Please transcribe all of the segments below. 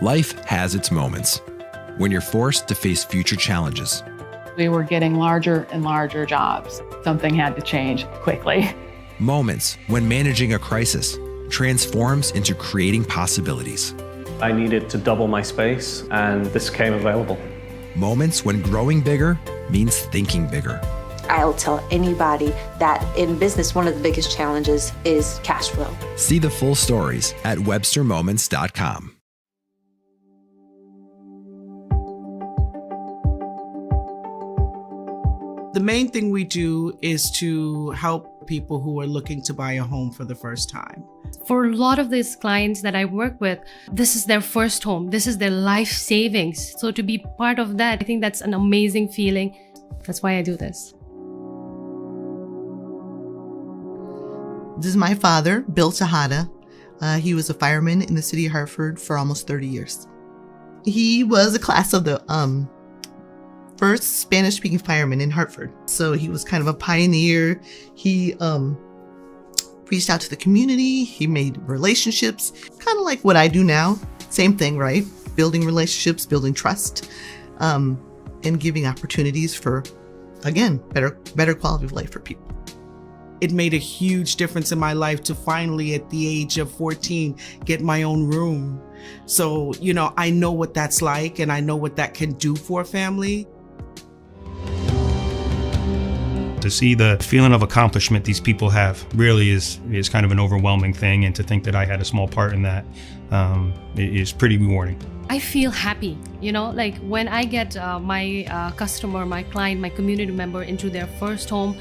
Life has its moments when you're forced to face future challenges. We were getting larger and larger jobs. Something had to change quickly. Moments when managing a crisis transforms into creating possibilities. I needed to double my space, and this came available. Moments when growing bigger means thinking bigger. I'll tell anybody that in business, one of the biggest challenges is cash flow. See the full stories at webstermoments.com. The main thing we do is to help people who are looking to buy a home for the first time. For a lot of these clients that I work with, this is their first home. This is their life savings. So to be part of that, I think that's an amazing feeling. That's why I do this. This is my father, Bill Tejada. He was a fireman in the city of Hartford for almost 30 years. He was a class of the first Spanish-speaking fireman in Hartford. So he was kind of a pioneer. He reached out to the community. He made relationships, kind of like what I do now. Same thing, right? Building relationships, building trust, and giving opportunities for, again, better quality of life for people. It made a huge difference in my life to finally, at the age of 14, get my own room. So, I know what that's like, and I know what that can do for a family. To see the feeling of accomplishment these people have really is kind of an overwhelming thing, and to think that I had a small part in that is pretty rewarding. I feel happy, like when I get my customer, my client, my community member into their first home,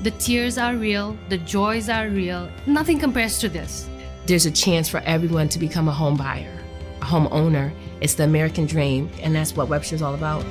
the tears are real, the joys are real. Nothing compares to this. There's a chance for everyone to become a home buyer, a homeowner. It's the American dream, and that's what Webster's all about.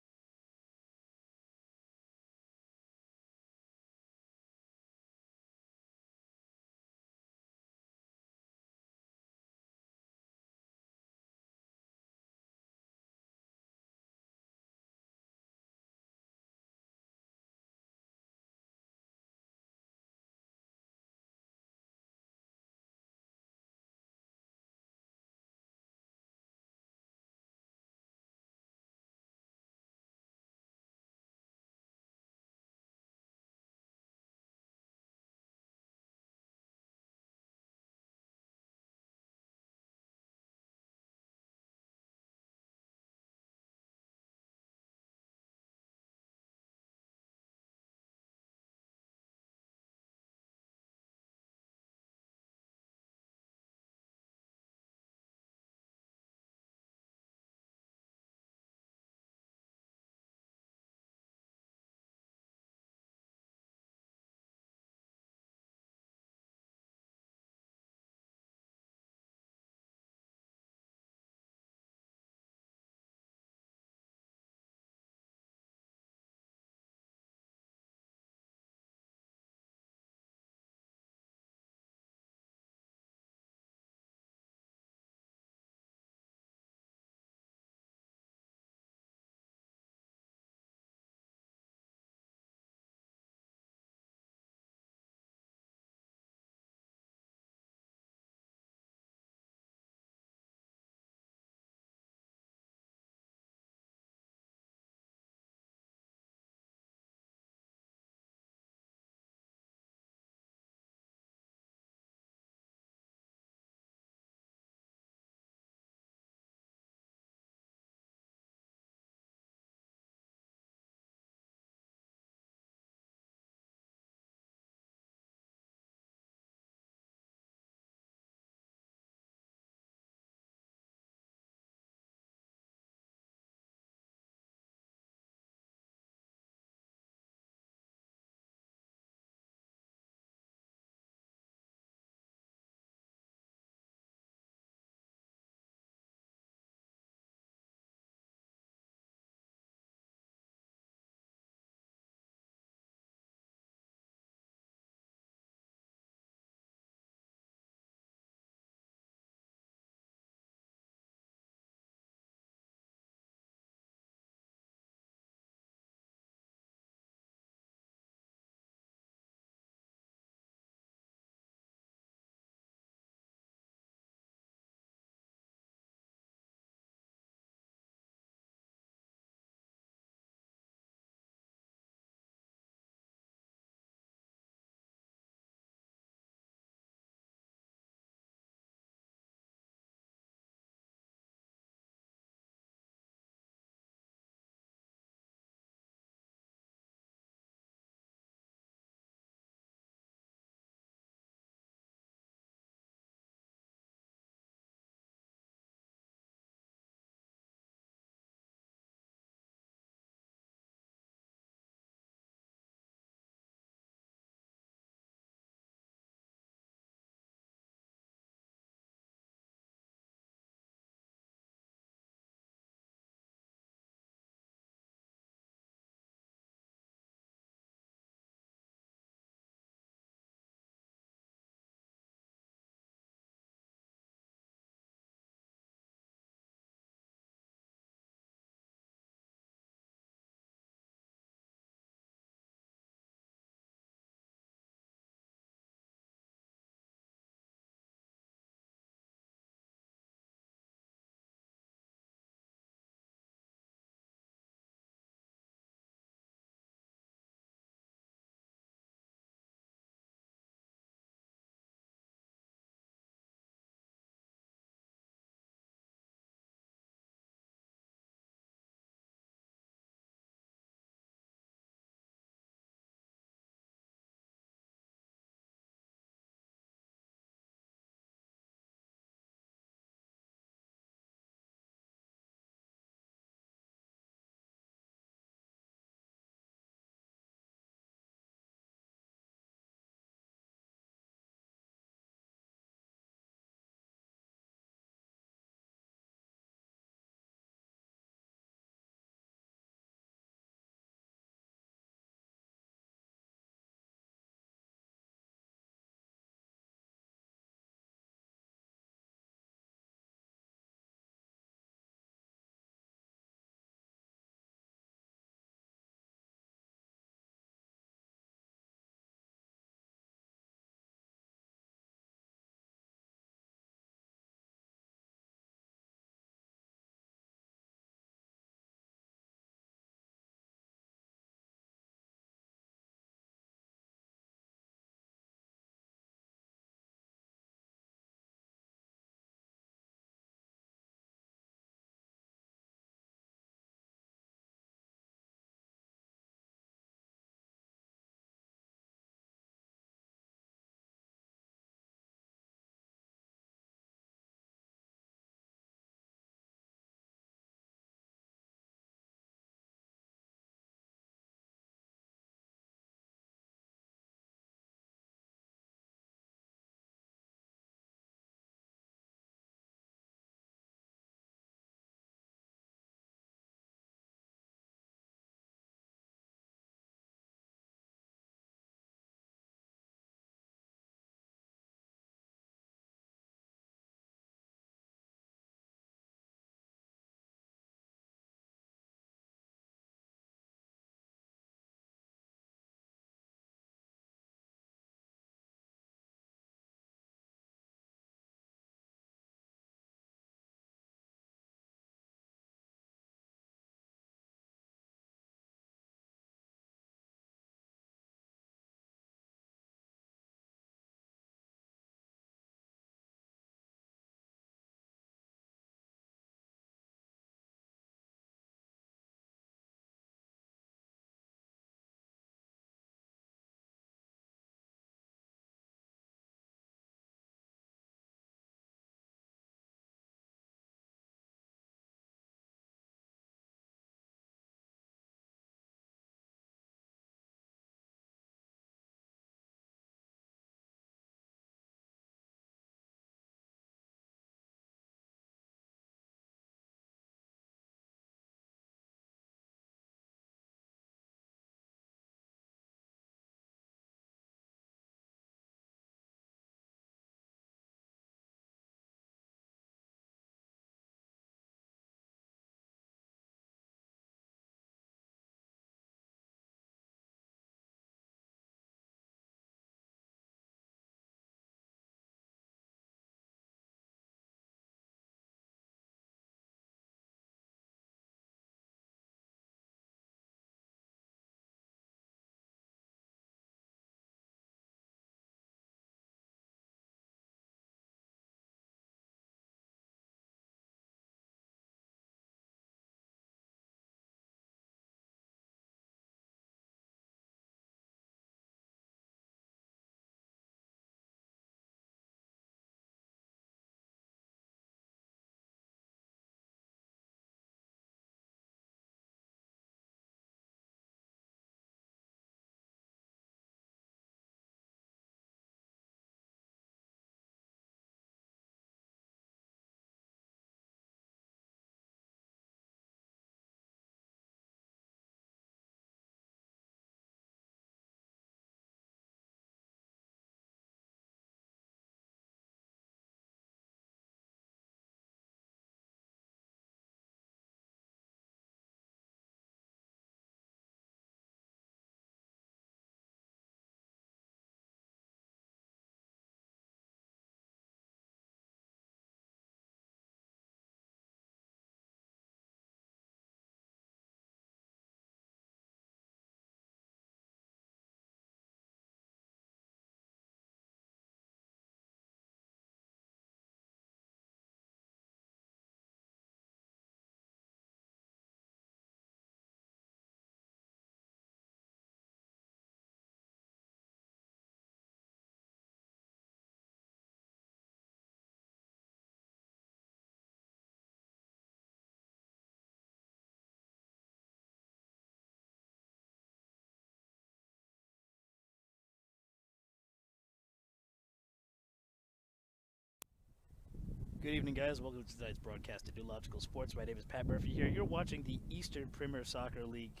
Good evening, guys. Welcome to tonight's broadcast of New Logical Sports. My name is Pat Murphy here. You're watching the Eastern Premier Soccer League,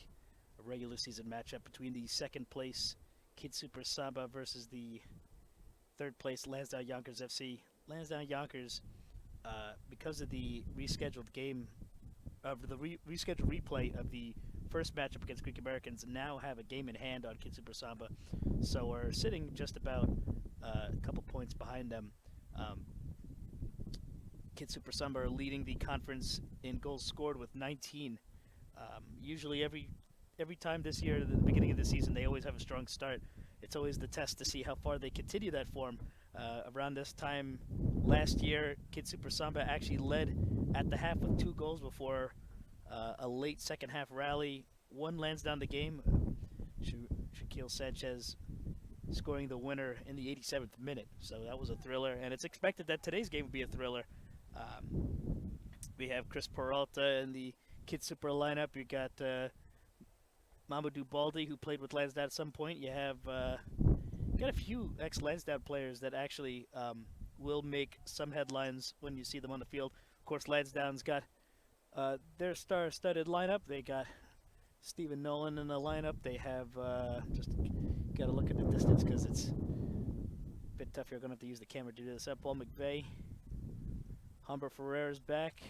a regular season matchup between the second place KidSuper Samba versus the third place Lansdowne Yonkers FC. Lansdowne Yonkers, because of the rescheduled game, of the rescheduled replay of the first matchup against Greek Americans, now have a game in hand on KidSuper Samba, so we're sitting just about a couple points behind them. KidSuper Samba are leading the conference in goals scored with 19. Usually every time this year, at the beginning of the season, they always have a strong start. It's always the test to see how far they continue that form. Around this time last year, KidSuper Samba actually led at the half with 2 goals before a late second half rally won Lansdowne the game. Shaquille Sanchez scoring the winner in the 87th minute. So that was a thriller, and it's expected that today's game would be a thriller. We have Chris Peralta in the KidSuper lineup. You got Mamadou Baldi, who played with Lansdowne at some point. You have got a few ex-Lansdowne players that actually will make some headlines when you see them on the field. Of course, Lansdowne's got their star-studded lineup. They got Stephen Nolan in the lineup. They have just got to look at the distance because it's a bit tough. You're going to have to use the camera to do this. Paul McVeigh. Humber Ferrera's back.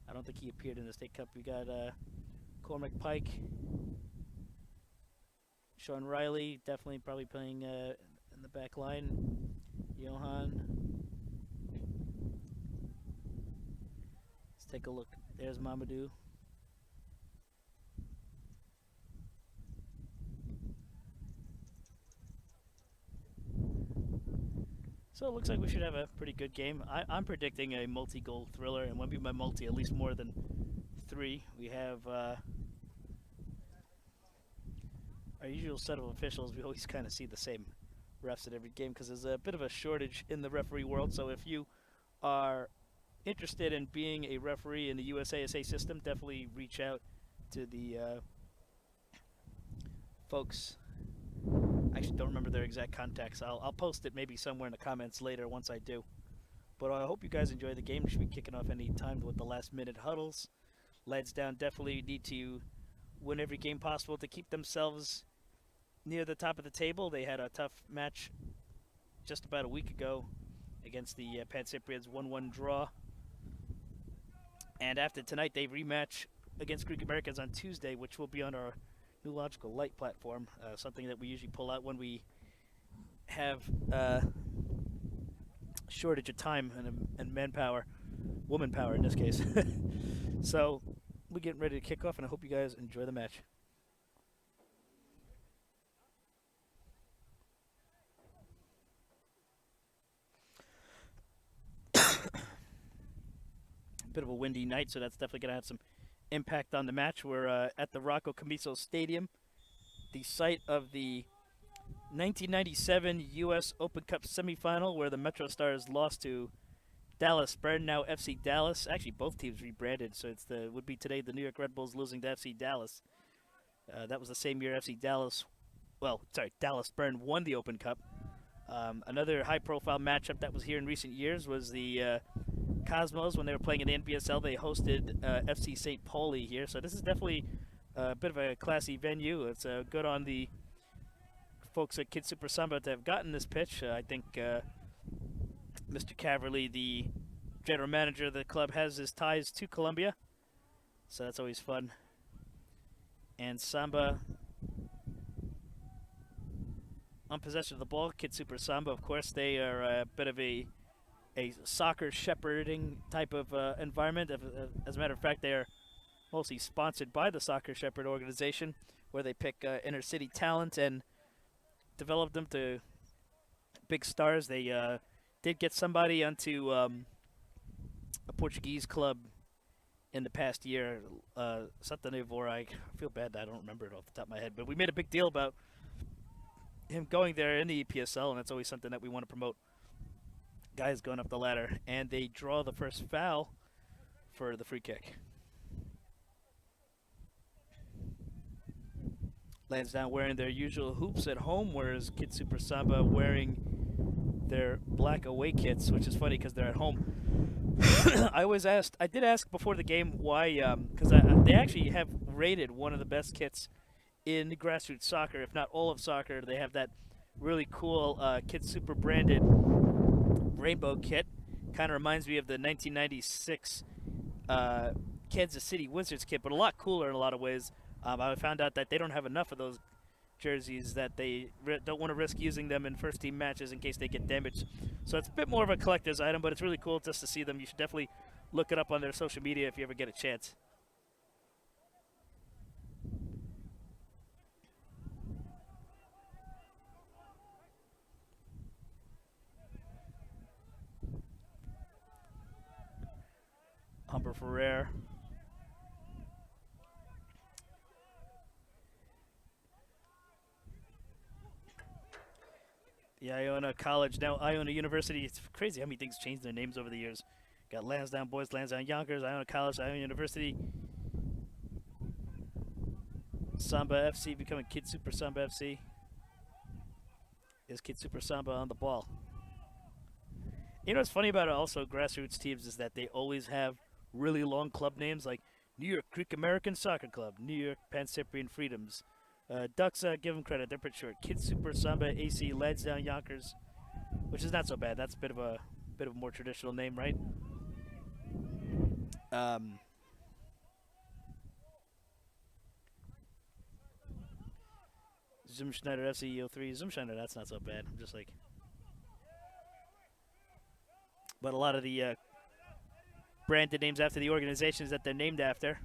I don't think he appeared in the State Cup. We got Cormac Pike. Sean Riley, definitely probably playing in the back line. Johan. Let's take a look. There's Mamadou. So it looks like we should have a pretty good game. I'm predicting a multi-goal thriller, and when we by multi, at least more than 3. We have our usual set of officials. We always kind of see the same refs at every game because there's a bit of a shortage in the referee world. So if you are interested in being a referee in the USASA system, definitely reach out to the folks. I actually don't remember their exact contacts. I'll post it maybe somewhere in the comments later once I do. But I hope you guys enjoy the game. We should be kicking off any time with the last-minute huddles. Lansdowne definitely need to win every game possible to keep themselves near the top of the table. They had a tough match just about a week ago against the Pan Cyprians, 1-1 draw. And after tonight, they rematch against Greek Americans on Tuesday, which will be on our New Logical Light platform, something that we usually pull out when we have shortage of time and manpower, woman power in this case. So we're getting ready to kick off, and I hope you guys enjoy the match. Bit of a windy night, so that's definitely going to have some impact on the match. We're at the Rocco Camiso Stadium, the site of the 1997 U.S. Open Cup semifinal, where the Metro Stars lost to Dallas Burn, now FC Dallas. Actually, both teams rebranded, so it would be today the New York Red Bulls losing to FC Dallas. That was the same year Dallas Burn won the Open Cup. Another high-profile matchup that was here in recent years was the Cosmos. When they were playing in the NPSL, they hosted FC St. Pauli here. So this is definitely a bit of a classy venue. It's good on the folks at KidSuper Samba to have gotten this pitch. I think Mr. Caverly, the general manager of the club, has his ties to Colombia. So that's always fun. And Samba on possession of the ball. KidSuper Samba, of course, they are a bit of a soccer shepherding type of environment. As a matter of fact, they are mostly sponsored by the Soccer Shepherd organization, where they pick inner city talent and develop them to big stars. They did get somebody onto a Portuguese club in the past year, Santanevor. I feel bad that I don't remember it off the top of my head, but we made a big deal about him going there in the EPSL, and that's always something that we want to promote. Guys going up the ladder, and they draw the first foul for the free kick. Lansdowne wearing their usual hoops at home, whereas KidSuper Samba wearing their black away kits, which is funny because they're at home. I did ask before the game why, because they actually have rated one of the best kits in grassroots soccer, if not all of soccer. They have that really cool KidSuper branded rainbow kit. Kind of reminds me of the 1996 Kansas City Wizards kit, but a lot cooler in a lot of ways. I found out that they don't have enough of those jerseys, that they don't want to risk using them in first team matches in case they get damaged. So it's a bit more of a collector's item, but it's really cool just to see them. You should definitely look it up on their social media if you ever get a chance. Humber Ferrer. The Iona College, now Iona University. It's crazy how many things changed their names over the years. Got Lansdowne Boys, Lansdowne Yonkers, Iona College, Iona University. Samba FC becoming KidSuper Samba FC. Is KidSuper Samba on the ball? You know what's funny about it also, grassroots teams, is that they always have really long club names like New York Greek American Soccer Club, New York Pan-Cyprian Freedoms. Ducks, give them credit, they're pretty short. KidSuper Samba AC, Lansdowne Yonkers, which is not so bad. That's a bit of a more traditional name, right? Zumschneider FC EO3, Zumschneider, that's not so bad. I'm just like, but a lot of the branded names after the organizations that they're named after.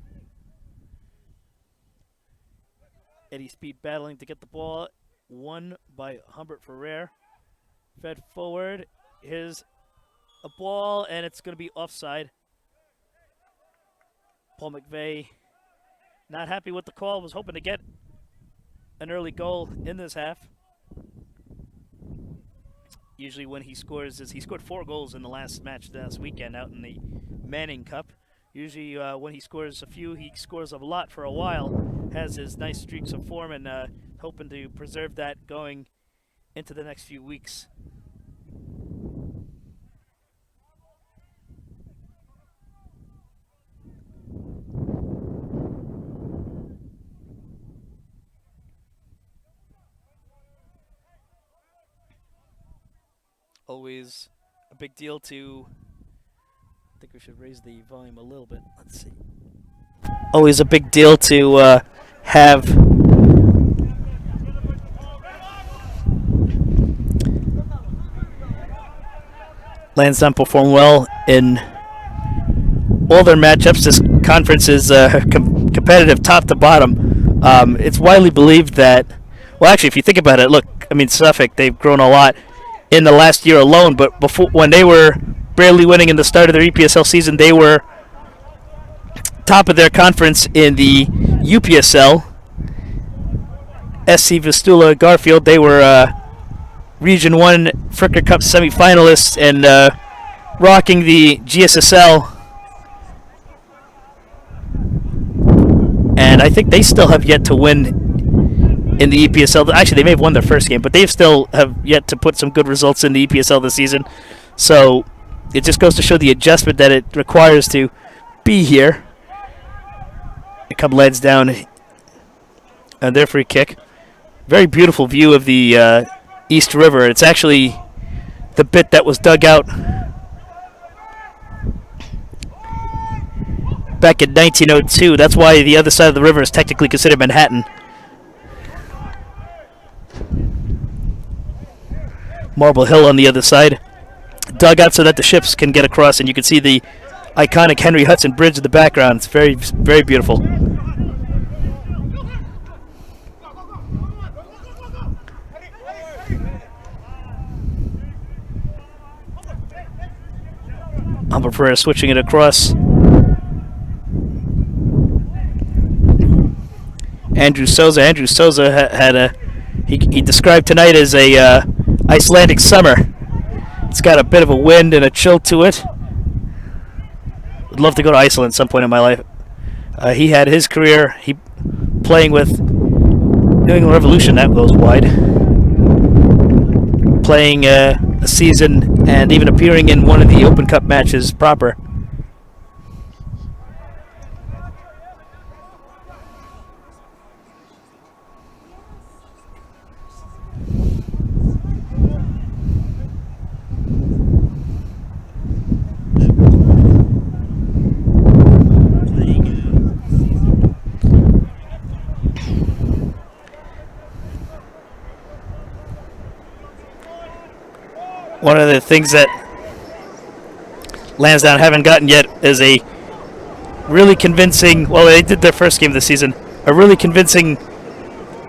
Eddie Speed battling to get the ball. Won by Humbert Ferrer. Fed forward. Here's a ball, and it's going to be offside. Paul McVeigh not happy with the call. Was hoping to get an early goal in this half. Usually when he scores, he scored 4 goals in the last match last weekend out in the Manning Cup. Usually when he scores a few, he scores a lot for a while. Has his nice streaks of form, and hoping to preserve that going into the next few weeks. Always a big deal to, I think we should raise the volume a little bit. Let's see. Always a big deal to have Lansdowne perform well in all their matchups. This conference is competitive top to bottom. It's widely believed that, well, actually, if you think about it, look, I mean, Suffolk, they've grown a lot in the last year alone, but before, when they were barely winning in the start of their EPSL season, they were top of their conference in the UPSL. SC Vistula Garfield, they were Region 1 Fricker Cup semifinalists and rocking the GSSL. And I think they still have yet to win in the EPSL. Actually, they may have won their first game, but they still have yet to put some good results in the EPSL this season. So it just goes to show the adjustment that it requires to be here. It comes Lansdowne and their free kick. Very beautiful view of the East River. It's actually the bit that was dug out back in 1902. That's why the other side of the river is technically considered Manhattan. Marble Hill on the other side. Dug out so that the ships can get across, and you can see the iconic Henry Hudson Bridge in the background. It's very, very beautiful. Humber Ferrer switching it across. Andrew Souza. Andrew Souza had a, he described tonight as a Icelandic summer. It's got a bit of a wind and a chill to it. Would love to go to Iceland at some point in my life. He had his career playing with New England Revolution. That goes wide. Playing a season and even appearing in one of the Open Cup matches proper. One of the things that Lansdowne haven't gotten yet is a really convincing, well, they did their first game of the season, a really convincing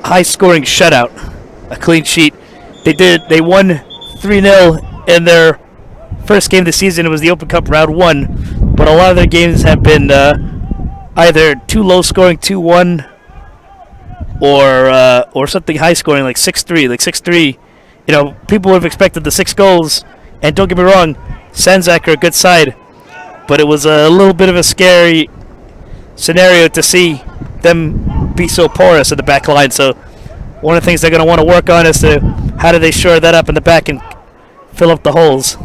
high-scoring shutout, a clean sheet. They won 3-0 in their first game of the season. It was the Open Cup round 1, but a lot of their games have been either too low-scoring, 2-1, or something high-scoring like 6-3. Like 6-3, you know, people would have expected the 6 goals, and don't get me wrong, Sanzak are a good side, but it was a little bit of a scary scenario to see them be so porous at the back line. So one of the things they're going to want to work on is to how do they shore that up in the back and fill up the holes.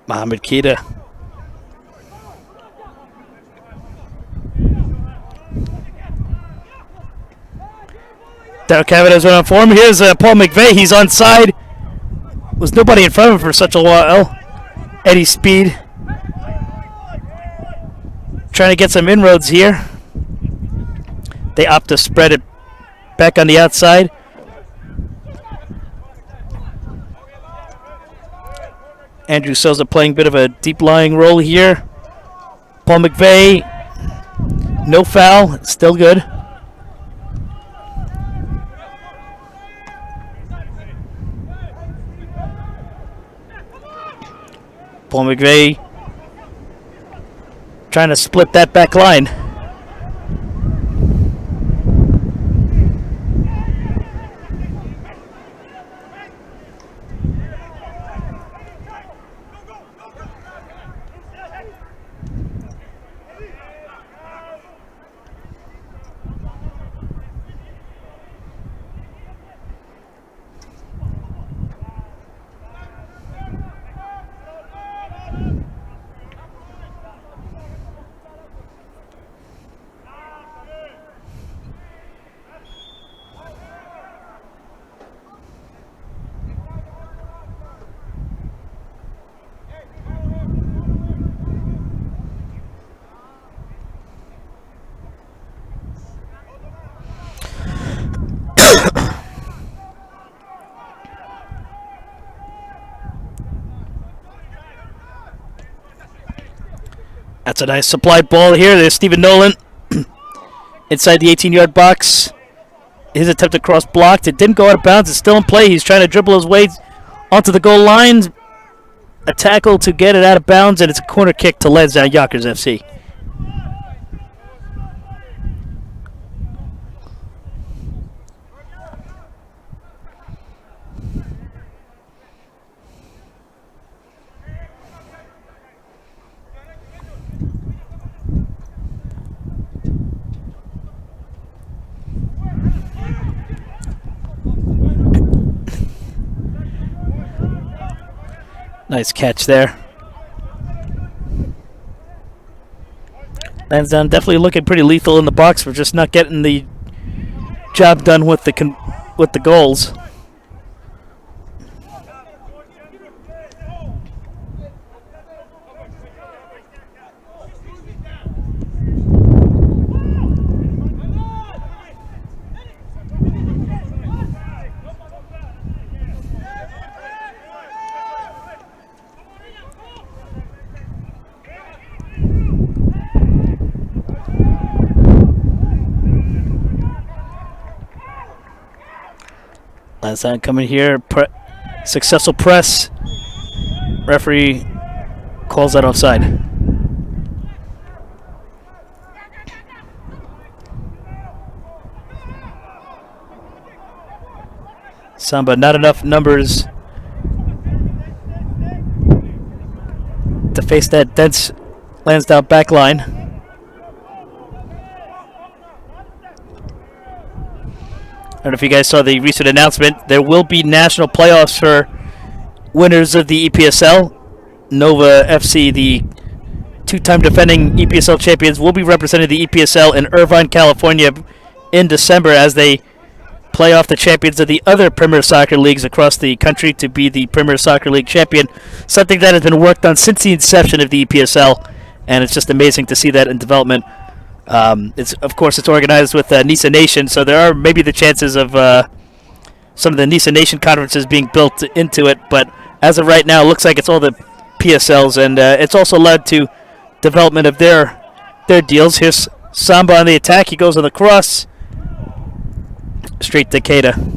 Mohamed Keita. Darryl Cavadas went on for him. Here's Paul McVeigh. He's onside. Was nobody in front of him for such a while. Eddie Speed trying to get some inroads here. They opt to spread it back on the outside. Andrew Souza playing a bit of a deep-lying role here. Paul McVeigh, no foul, still good. Paul McVeigh trying to split that back line. That's a nice supplied ball here. There's Stephen Nolan inside the 18-yard box. His attempt to cross blocked. It didn't go out of bounds. It's still in play. He's trying to dribble his way onto the goal line. A tackle to get it out of bounds, and it's a corner kick to Lansdowne Yonkers FC. Nice catch there. Lansdowne definitely looking pretty lethal in the box for just not getting the job done with the goals. Lansdowne coming here. Successful press. Referee calls that offside. Samba, not enough numbers to face that dense Lansdowne back line. I don't know if you guys saw the recent announcement. There will be national playoffs for winners of the EPSL. Nova FC, the two-time defending EPSL champions, will be representing the EPSL in Irvine, California in December as they play off the champions of the other Premier Soccer leagues across the country to be the Premier Soccer League champion, something that has been worked on since the inception of the EPSL, and it's just amazing to see that in development. It's organized with Nisa Nation, so there are maybe the chances of some of the Nisa Nation conferences being built into it, but as of right now, it looks like it's all the PSLs, and it's also led to development of their deals. Here's Samba on the attack. He goes on the cross. Straight to Keita.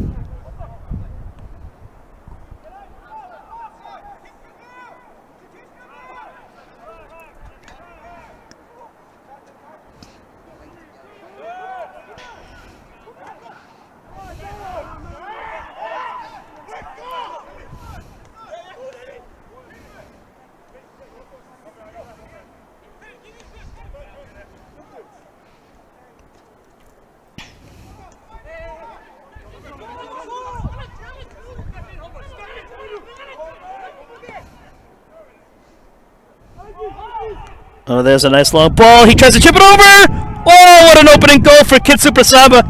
Oh, there's a nice long ball. He tries to chip it over. Oh, what an opening goal for KidSuper Samba.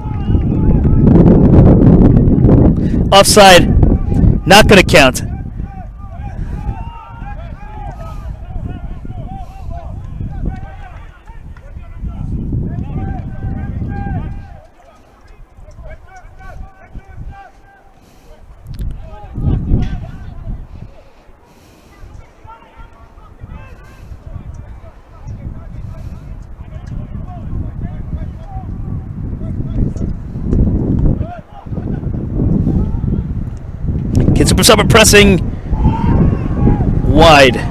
Offside. Not going to count. KidSuper Samba pressing wide.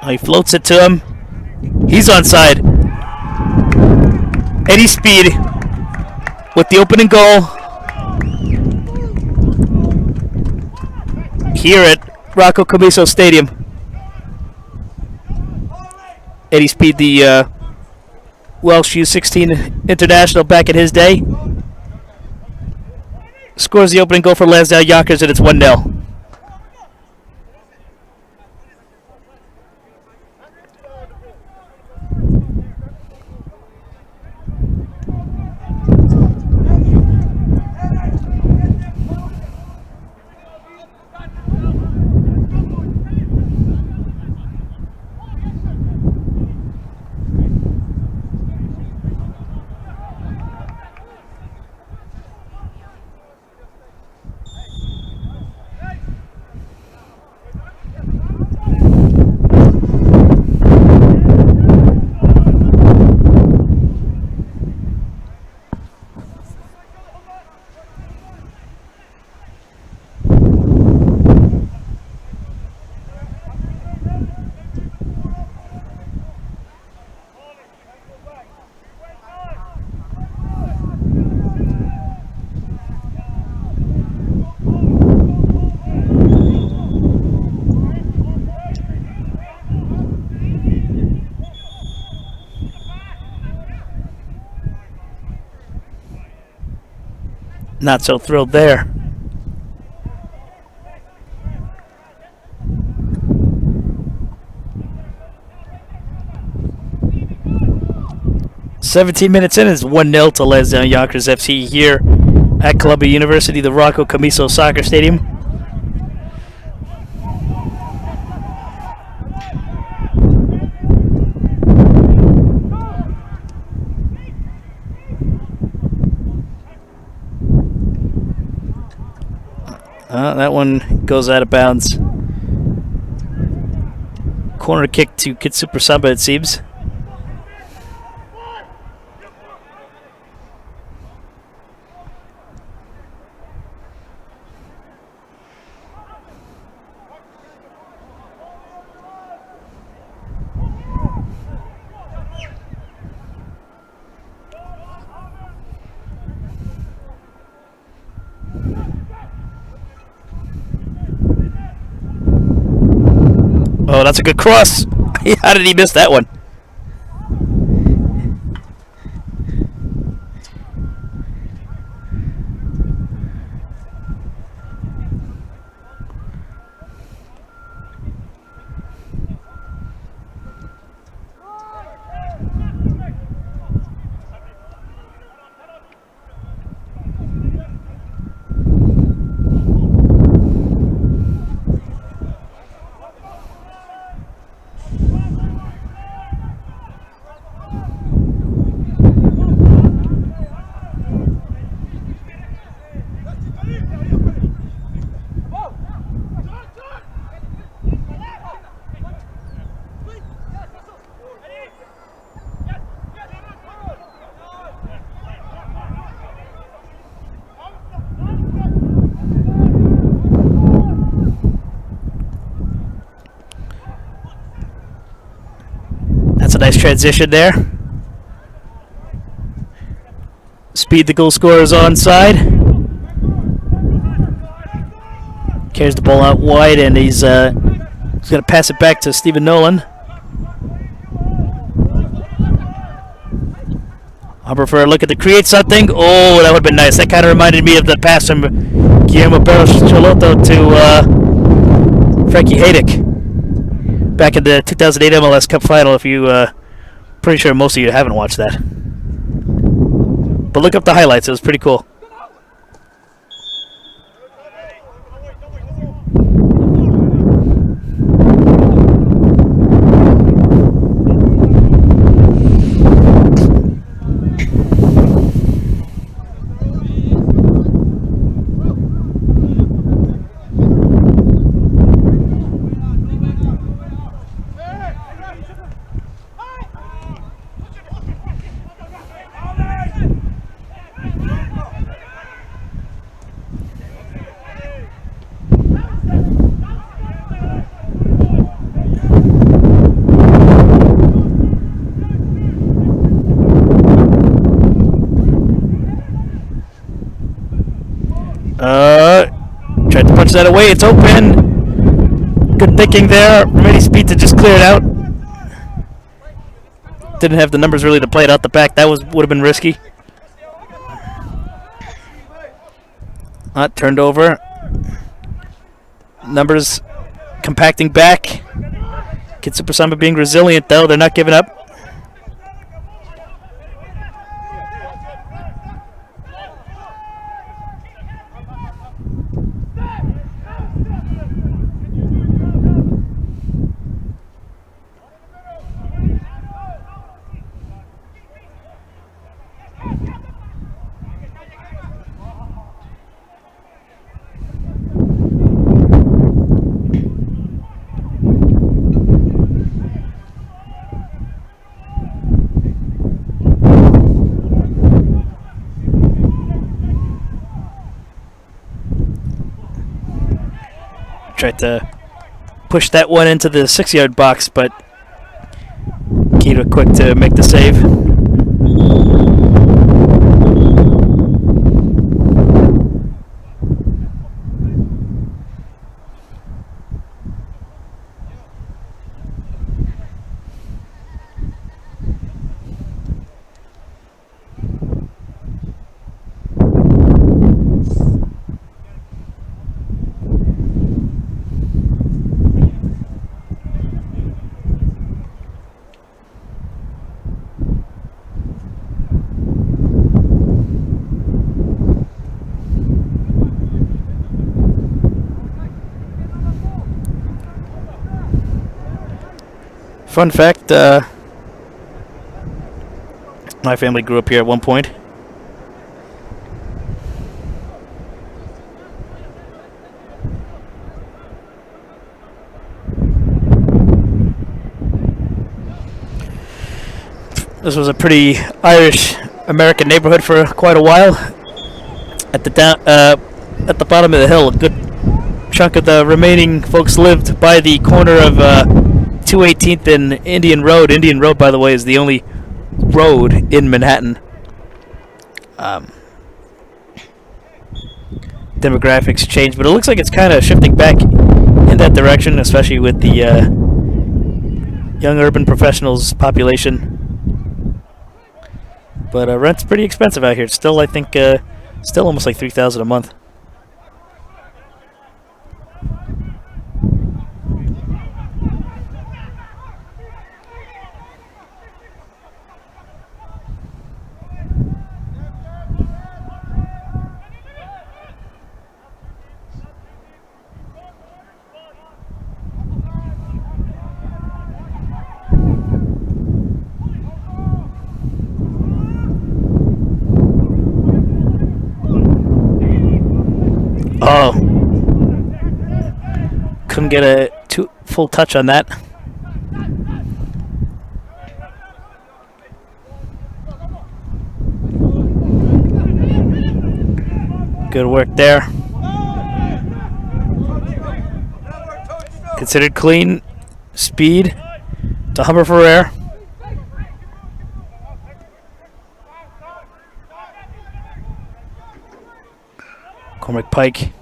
He floats it to him. He's onside. Eddie Speed with the opening goal here at Rocco Comiso Stadium. Eddie Speed, the Welsh U16 international back in his day, scores the opening goal for Lansdowne Yonkers, and it's 1-0. not so thrilled there. "17 minutes in, is 1-0 to Lansdowne Yonkers FC here at Columbia University, the Rocco Camiso Soccer Stadium. That one goes out of bounds. Corner kick to KidSuper Samba, it seems. Oh, that's a good cross. How did he miss that one? That's a nice transition there. Speed, the goal scorer, is onside. Carries the ball out wide, and he's going to pass it back to Stephen Nolan. I prefer a look at to create something. Oh, that would have been nice. That kind of reminded me of the pass from Guillermo Barros-Cholotto to Frankie Haydick back in the 2008 MLS Cup final. If you, pretty sure most of you haven't watched that, but look up the highlights. It was pretty cool. Tried to punch that away. It's open. Good thinking there. Remaining speed to just clear it out. Didn't have the numbers really to play it out the back. That would have been risky. Turned over. Numbers compacting back. KidSuper Samba being resilient, though. They're not giving up. Tried to push that one into the 6-yard box, but Keita quick to make the save. Fun fact, my family grew up here at one point. This was a pretty Irish American neighborhood for quite a while. At the bottom of the hill, a good chunk of the remaining folks lived by the corner of 218th and Indian Road. Indian Road, by the way, is the only road in Manhattan. Demographics change, but it looks like it's kind of shifting back in that direction, especially with the young urban professionals population. But rent's pretty expensive out here. It's still, I think, still almost like $3,000 a month. Oh, couldn't get a full touch on that. Good work there. Considered clean. Speed to hover for air. Cormac Pike.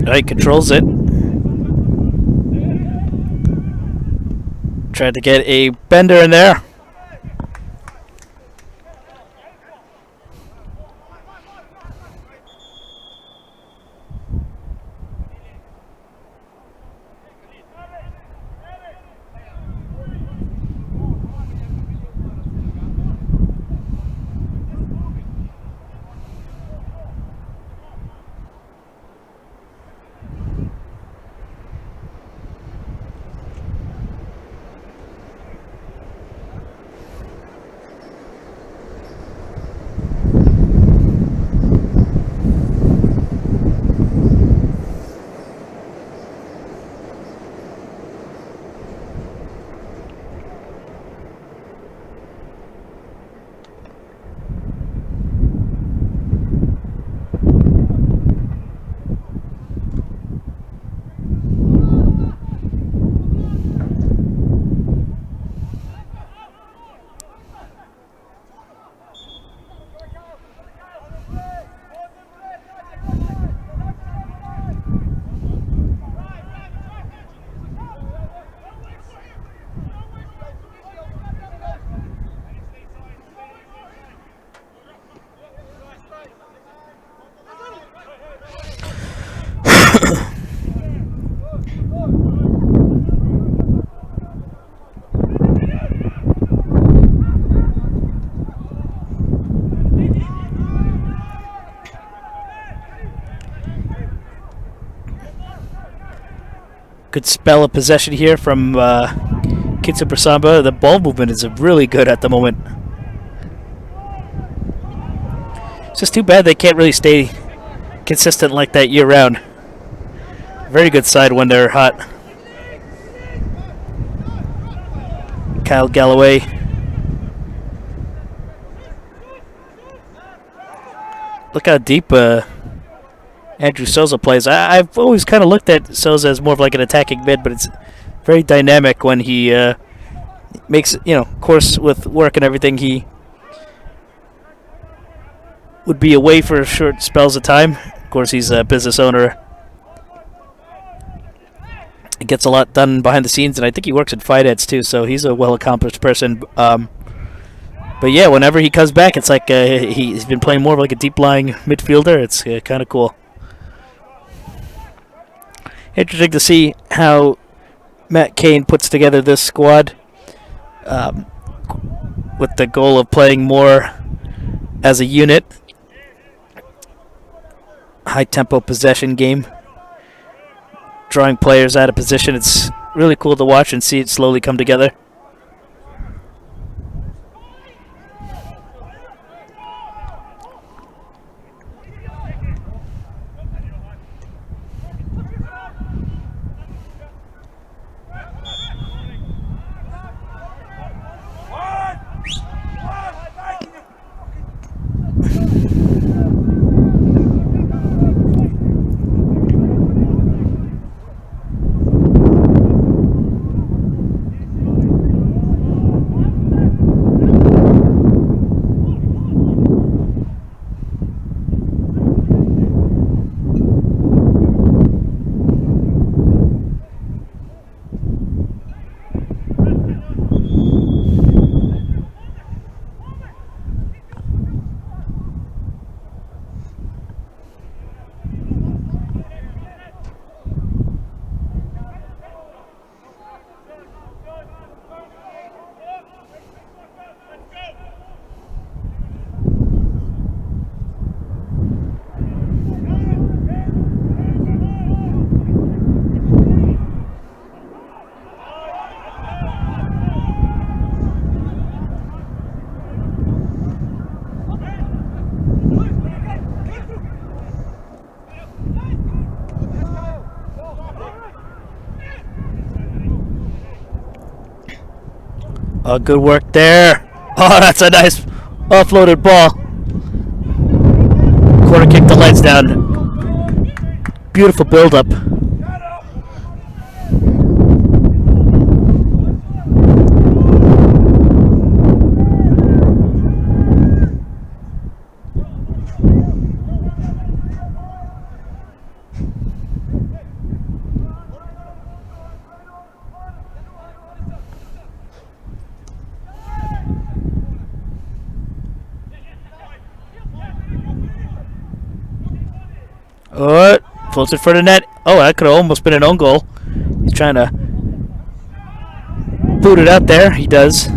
Right, controls it. Tried to get a bender in there. Good spell of possession here from KidSuper Samba. The ball movement is really good at the moment. It's just too bad they can't really stay consistent like that year round. Very good side when they're hot. Kyle Galloway. Look how deep Andrew Souza plays. I've always kind of looked at Souza as more of like an attacking mid, but it's very dynamic when he makes, of course, with work and everything, he would be away for short spells of time. Of course, he's a business owner gets a lot done behind the scenes, and I think he works in finance too, so he's a well-accomplished person. But yeah, whenever he comes back, it's like he's been playing more of like a deep-lying midfielder. It's kind of cool. Interesting to see how Matt Cain puts together this squad with the goal of playing more as a unit. High-tempo possession game. Drawing players out of position. It's really cool to watch and see it slowly come together. Oh, good work there. Oh, that's a nice offloaded ball. Corner kick to Lansdowne. Beautiful build-up. Oh, floats it for the net. Oh, that could have almost been an own goal. He's trying to boot it out there. He does.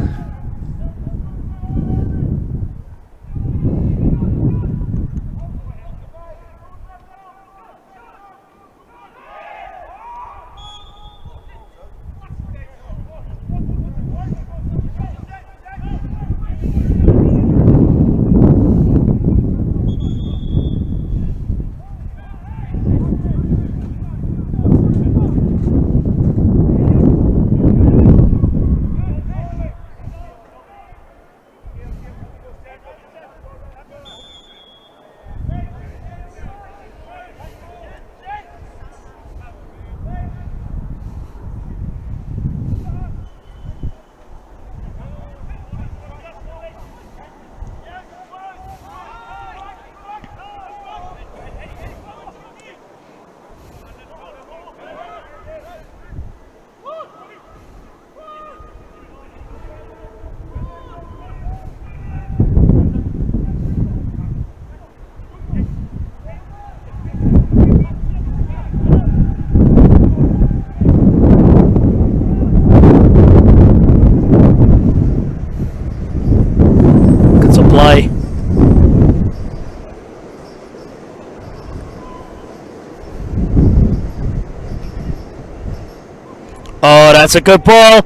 Oh, that's a good ball.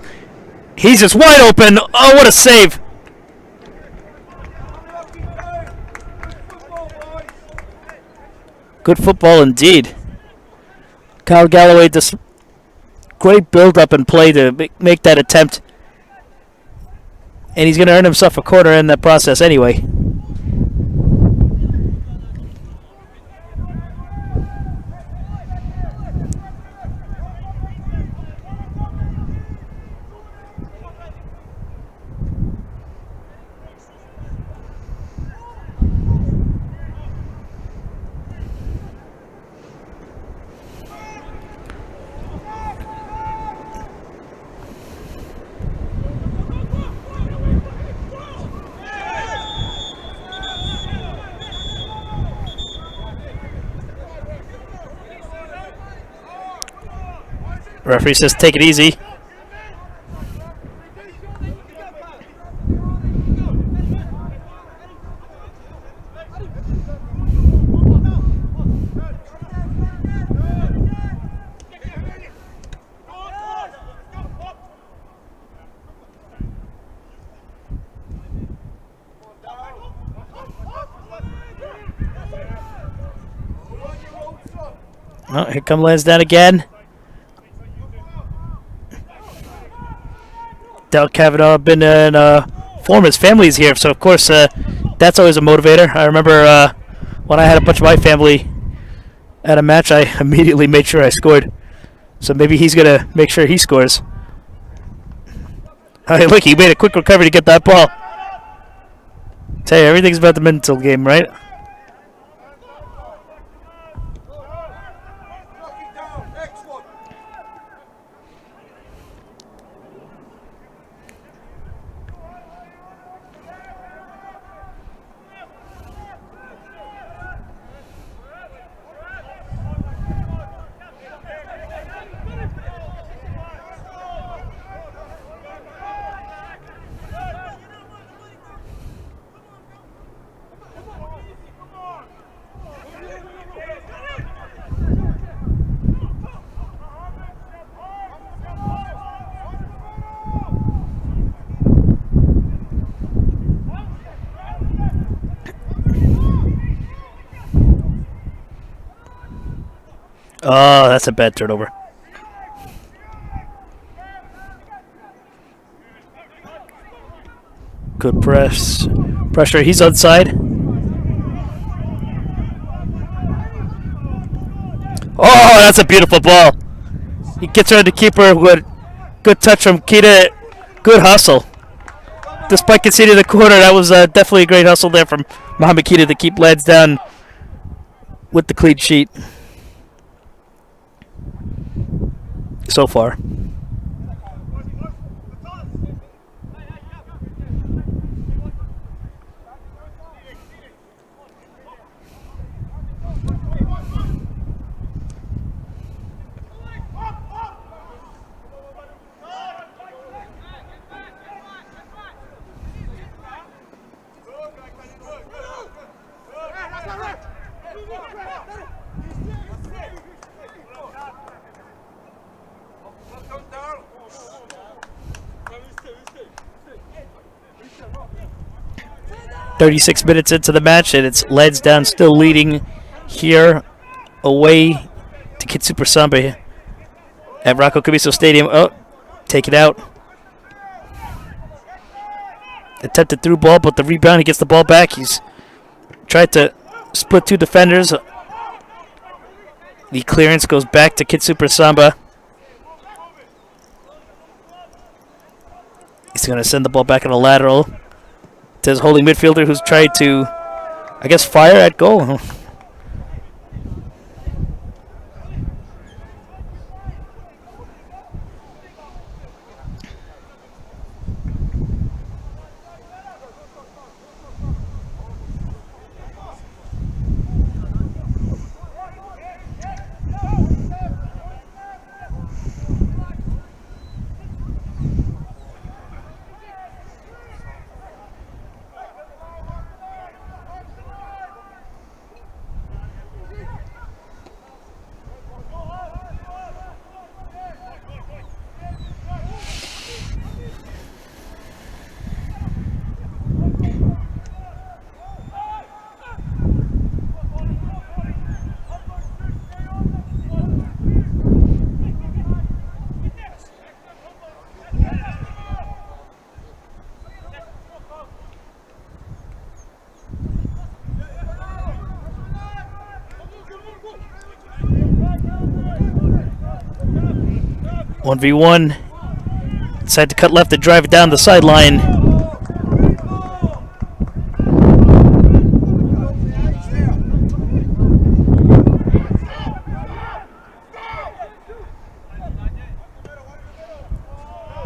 He's just wide open. Oh, what a save. Good football indeed. Kyle Galloway, just great build-up and play to make that attempt. And he's going to earn himself a corner in that process anyway. Referee says take it easy. Oh, here come Lansdowne again. Del Cavanaugh been in form. His family's here, so of course that's always a motivator. I remember when I had a bunch of my family at a match, I immediately made sure I scored. So maybe he's gonna make sure he scores. Hey, look, he made a quick recovery to get that ball. Tell you, everything's about the mental game, right? Oh, that's a bad turnover. Good pressure. He's outside. Oh, that's a beautiful ball. He gets around the keeper. Good touch from Kita. Good hustle. Despite conceding the corner, that was definitely a great hustle there from Mohamed Kita to keep Lansdowne with the clean sheet. So far. "36 minutes into the match, and it's Lansdowne still leading here away to KidSuper Samba at Rocco Cabiso Stadium." Oh, take it out. Attempted through ball, but the rebound, he gets the ball back. He's tried to split two defenders. The clearance goes back to KidSuper Samba. He's going to send the ball back on a lateral to his holding midfielder, who's tried to, I guess, fire at goal. One v one. Decide to cut left and drive it down the sideline.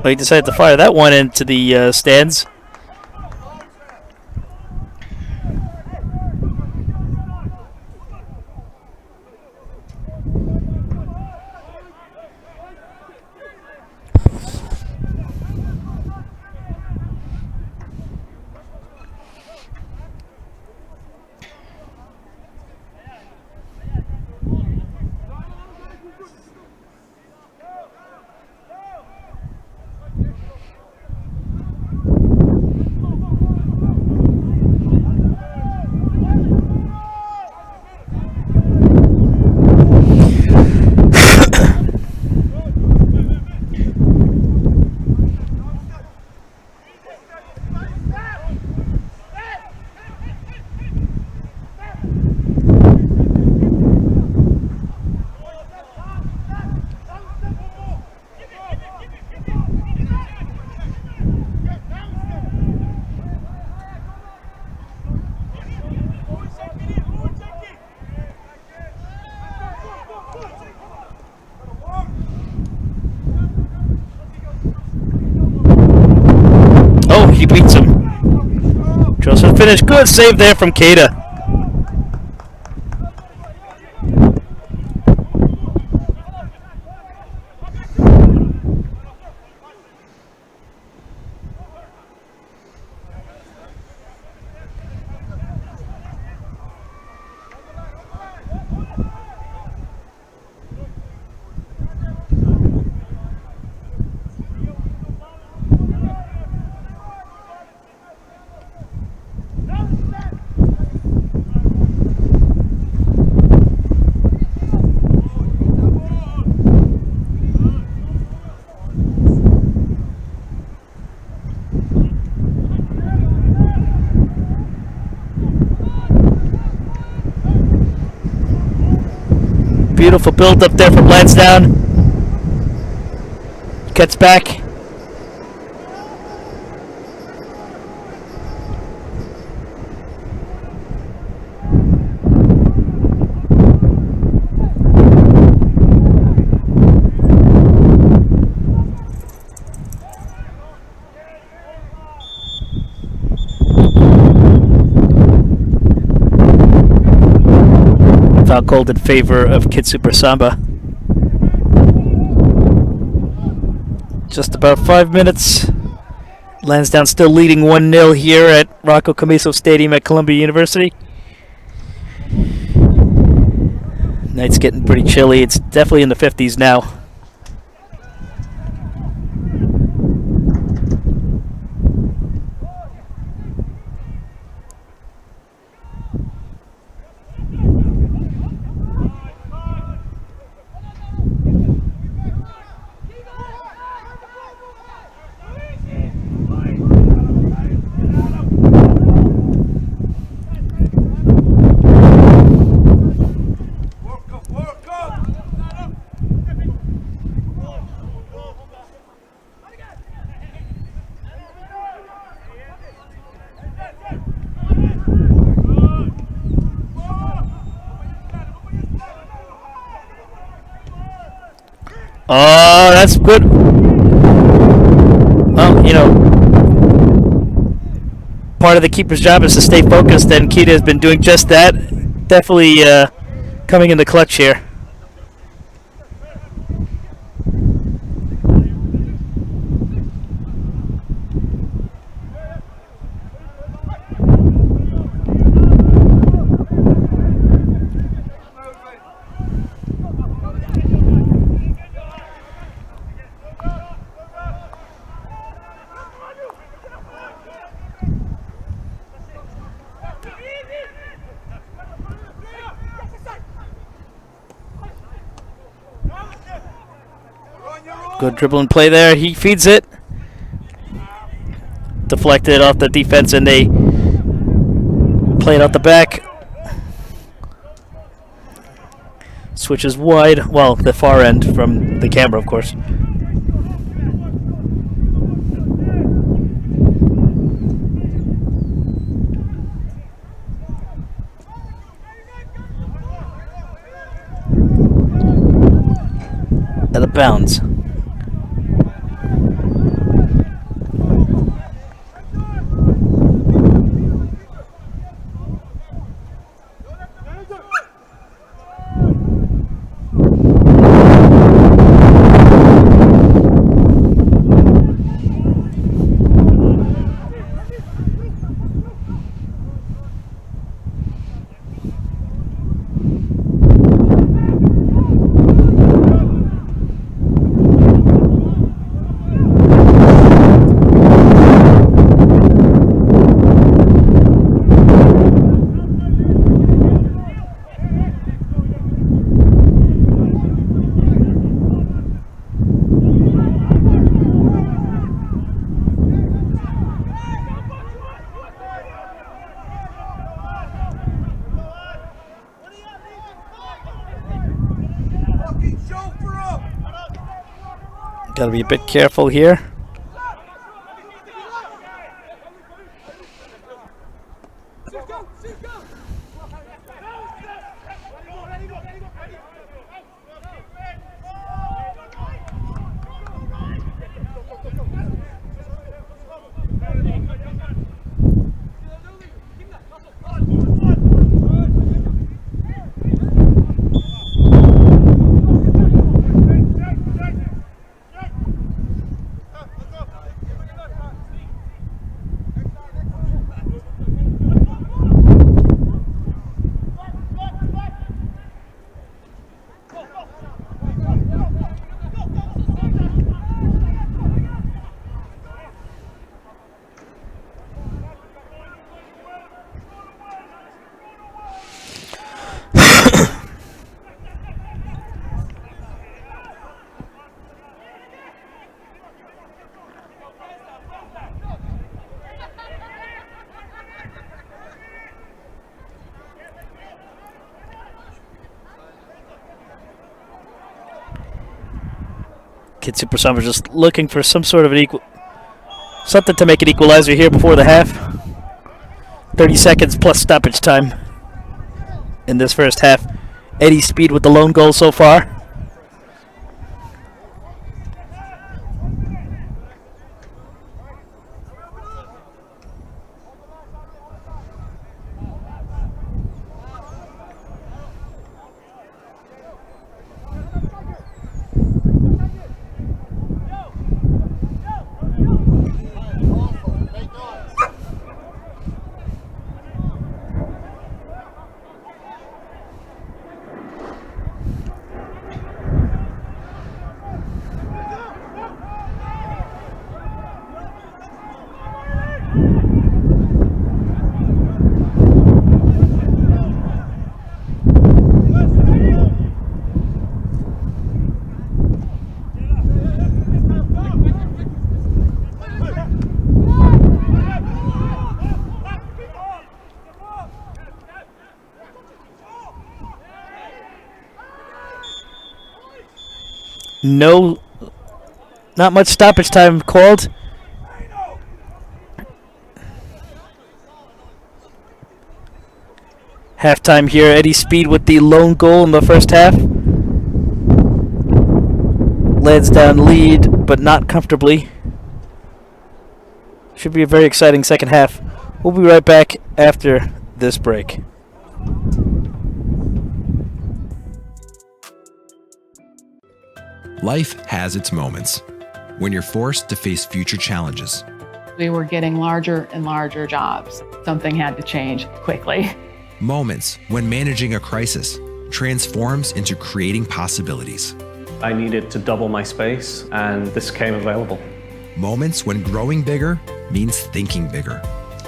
But he decided to fire that one into the stands. he beats him. Joseph finish. Good save there from Keita. Beautiful build up there from Lansdowne. Gets back. Foul called in favor of KidSuper Samba. Just about 5 minutes. Lansdowne still leading 1-0 here at Rocco Camiso Stadium at Columbia University. Night's getting pretty chilly. It's definitely in the 50s now. Oh, that's good. Well, you know, part of the keeper's job is to stay focused, and Keita has been doing just that. Definitely coming in the clutch here. Good dribble and play there. He feeds it. Deflected off the defense, and they play it out the back. Switches wide. Well, the far end from the camera, of course. Out of bounds. Gotta be a bit careful here. KidSuper Samba just looking for some sort of something to make an equalizer here before the half. 30 seconds plus stoppage time in this first half. Eddie Speed with the lone goal so far. Not much stoppage time called. Halftime here. Eddie Speed with the lone goal in the first half. Lansdowne lead, but not comfortably. Should be a very exciting second half. We'll be right back after this break. Life has its moments when you're forced to face future challenges. We were getting larger and larger jobs. Something had to change quickly. Moments when managing a crisis transforms into creating possibilities. I needed to double my space, and this came available. Moments when growing bigger means thinking bigger.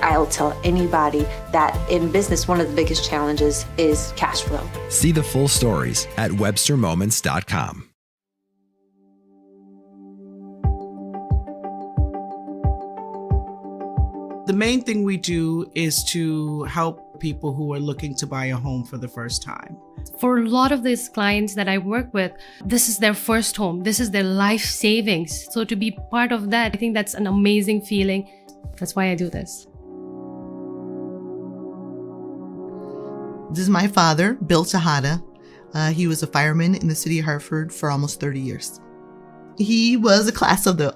I'll tell anybody that in business, one of the biggest challenges is cash flow. See the full stories at webstermoments.com. The main thing we do is to help people who are looking to buy a home for the first time. For a lot of these clients that I work with, this is their first home. This is their life savings. So to be part of that, I think that's an amazing feeling. That's why I do this. This is my father, Bill Tejada. He was a fireman in the city of Hartford for almost 30 years. He was a class of the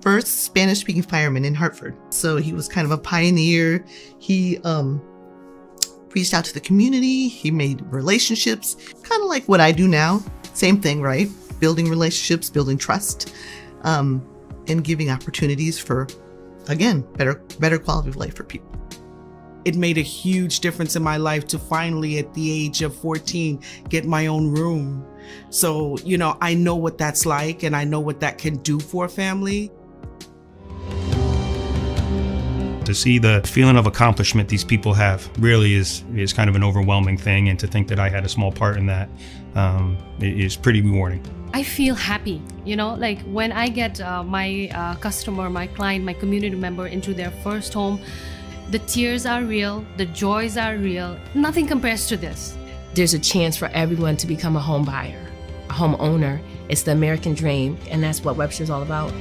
first Spanish-speaking fireman in Hartford. So he was kind of a pioneer. He reached out to the community. He made relationships, kind of like what I do now. Same thing, right? Building relationships, building trust, and giving opportunities for, again, better quality of life for people. It made a huge difference in my life to finally, at the age of 14, get my own room. So, I know what that's like, and I know what that can do for a family. To see the feeling of accomplishment these people have really is kind of an overwhelming thing, and to think that I had a small part in that is pretty rewarding. I feel happy, like when I get my customer, my client, my community member into their first home, the tears are real, the joys are real. Nothing compares to this. There's a chance for everyone to become a home buyer, a home owner. It's the American dream, and that's what Webster's all about.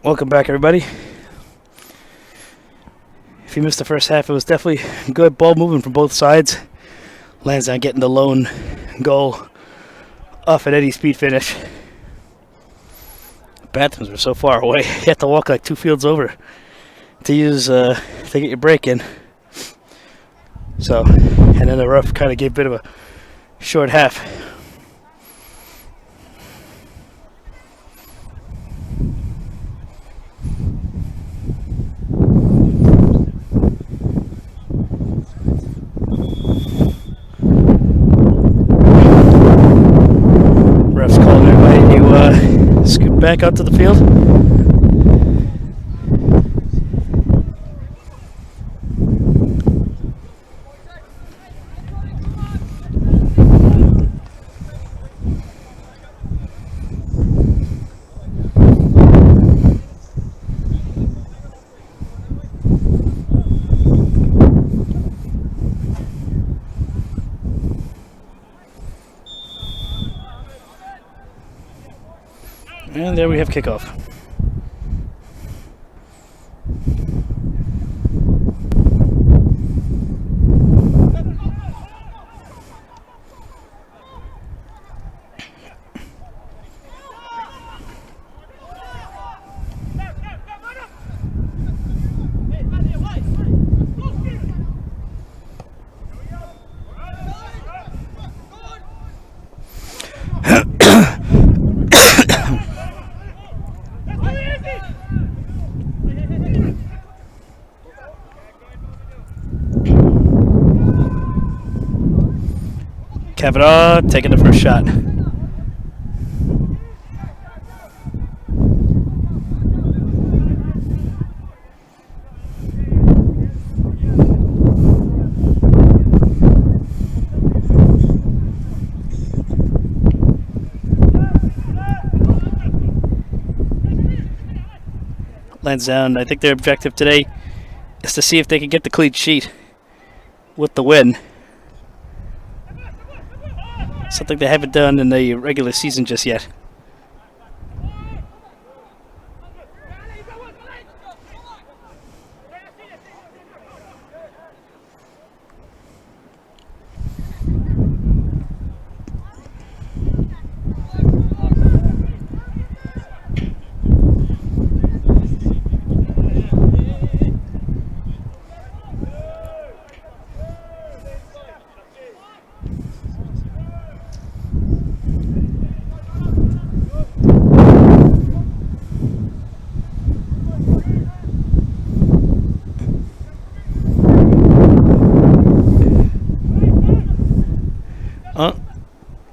Welcome back, everybody. If you missed the first half, it was definitely good ball movement from both sides. Lansdowne getting the lone goal off an Eddie speed finish. Bathrooms were so far away. You had to walk like 2 fields over to use to get your break in. So, and then the ref kind of gave a bit of a short half. Ref's calling everybody to scoot back out to the field. And there we have kickoff. Kavanaugh taking the first shot. Lansdowne, I think their objective today is to see if they can get the clean sheet with the win. Something they haven't done in the regular season just yet.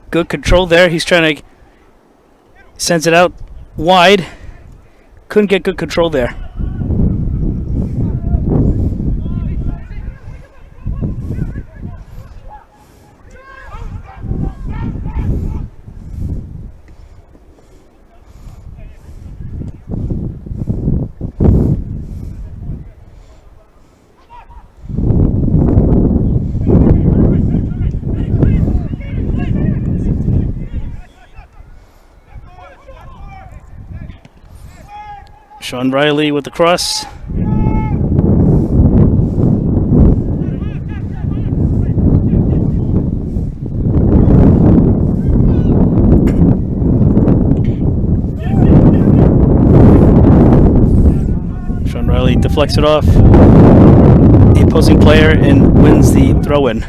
Good control there. He's trying to sends it out wide. Couldn't get good control there. Sean Riley with the cross. Sean Riley deflects it off the opposing player and wins the throw-in.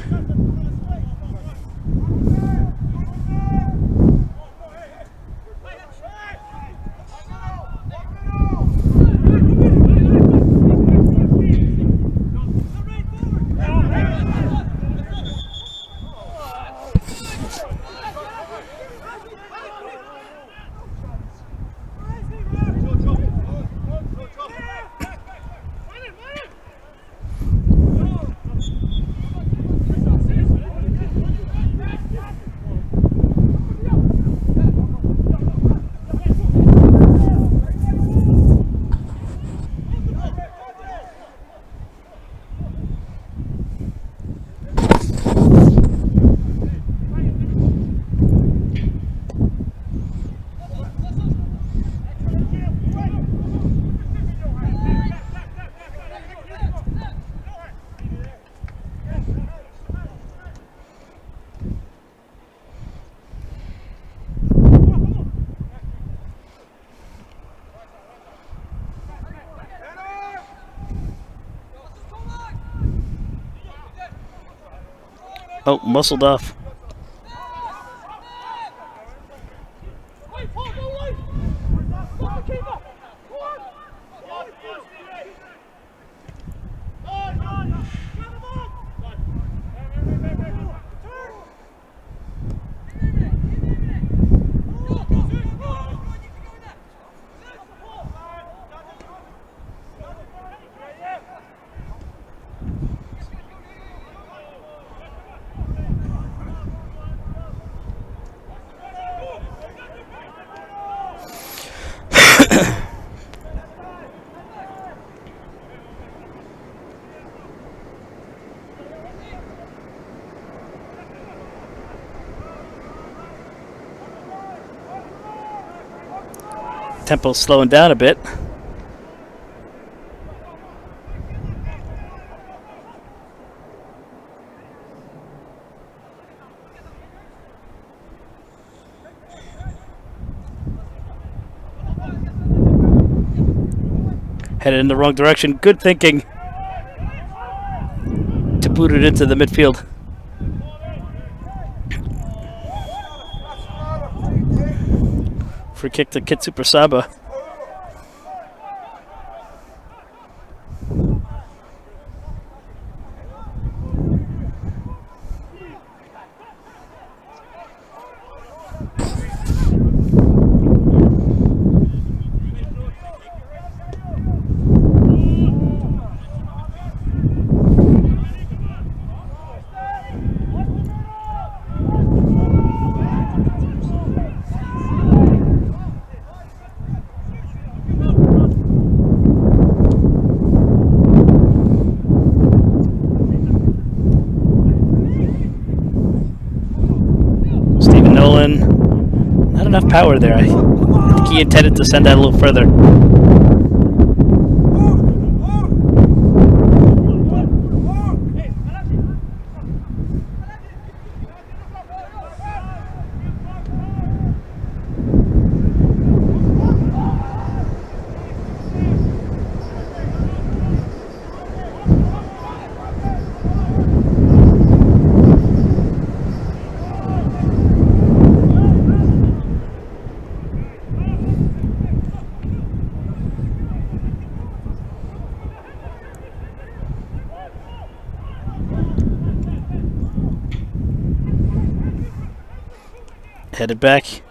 Oh, muscled off. Tempo's slowing down a bit. Headed in the wrong direction. Good thinking to boot it into the midfield. Free kick to KidSuper Samba. Not enough power there. I think he intended to send that a little further. Headed back.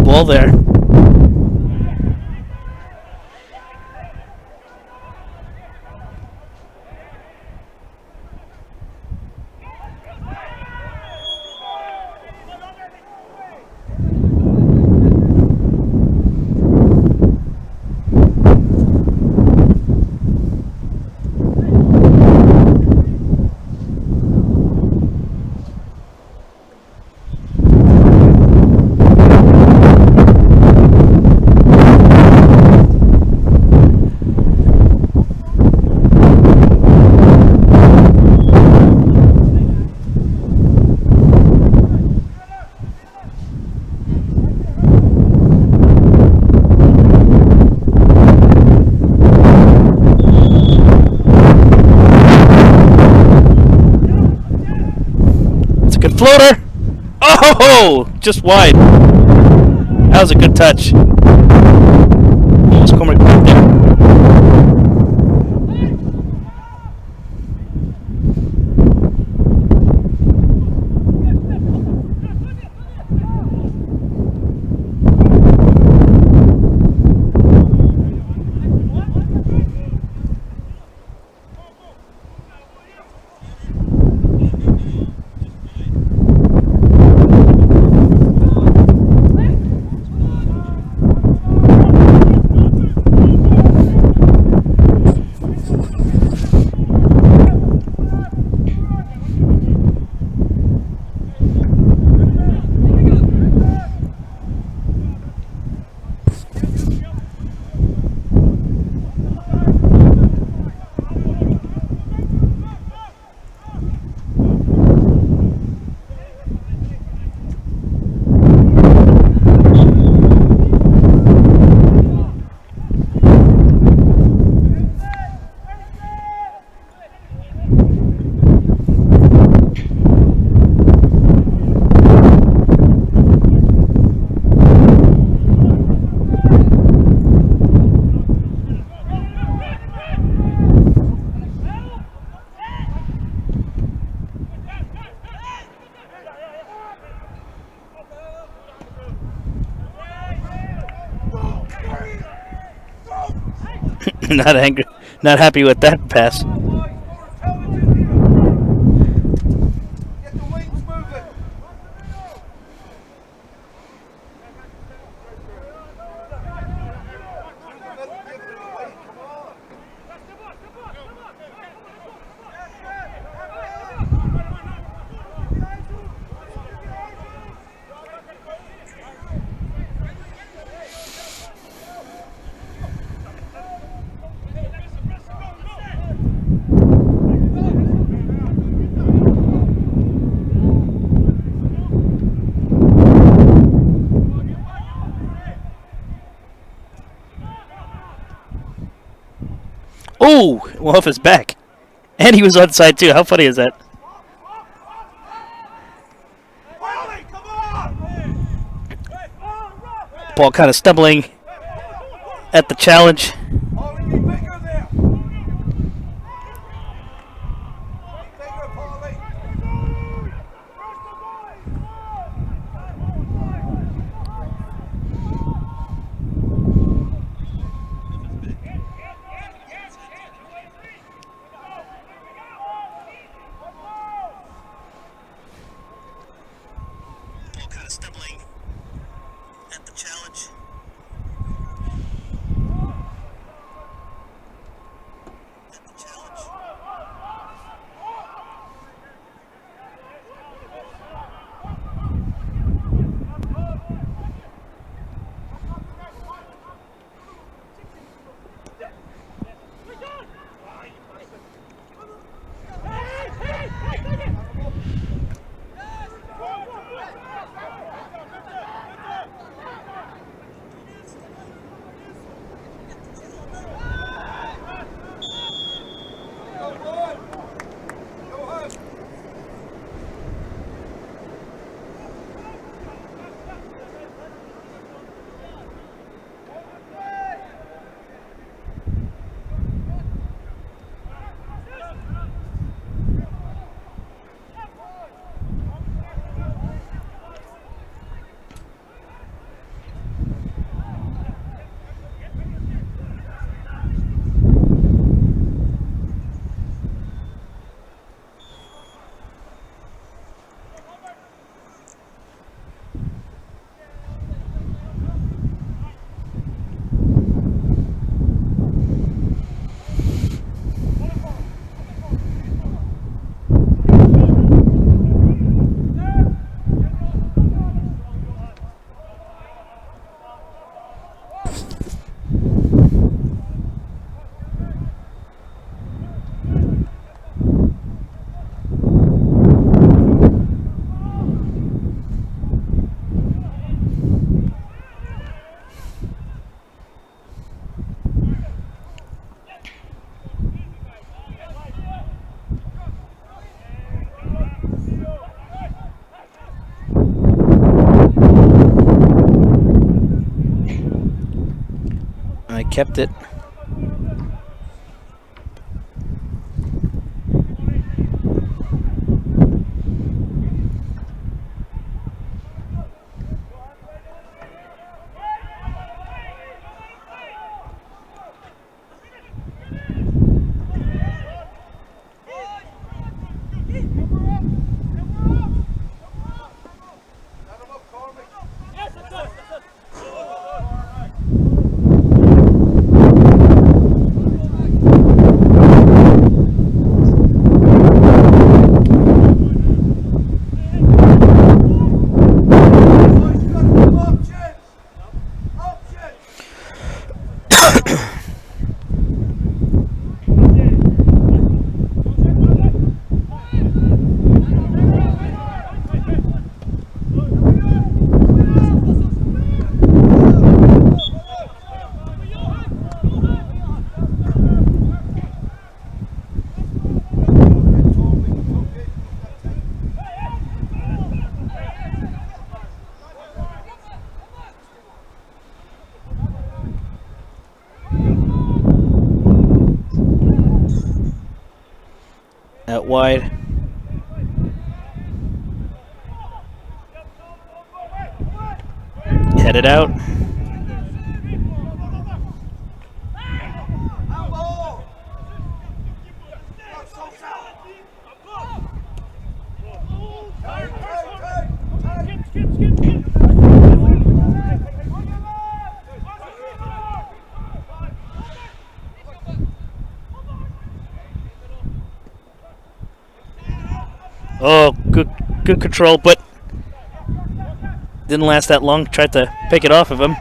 Ball there. Floater! Oh, just wide. That was a good touch. Almost Cormac right there. Not angry, not happy with that pass. Oh, well, off his back. And he was onside too. How funny is that? Ball kind of stumbling at the challenge. I kept it. Out wide. Headed out. Oh, good control, but didn't last that long. Tried to pick it off of him.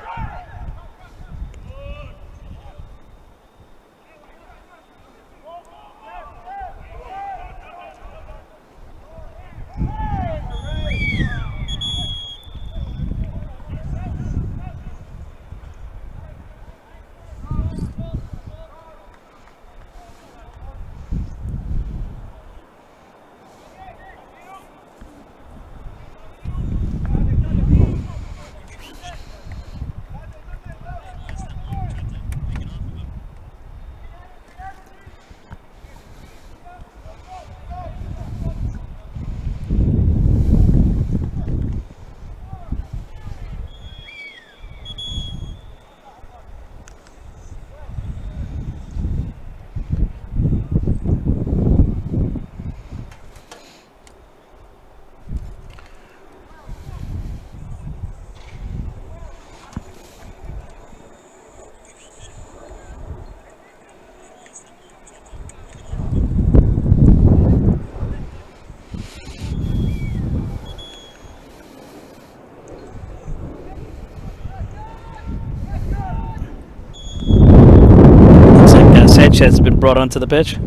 Sanchez has been brought onto the pitch.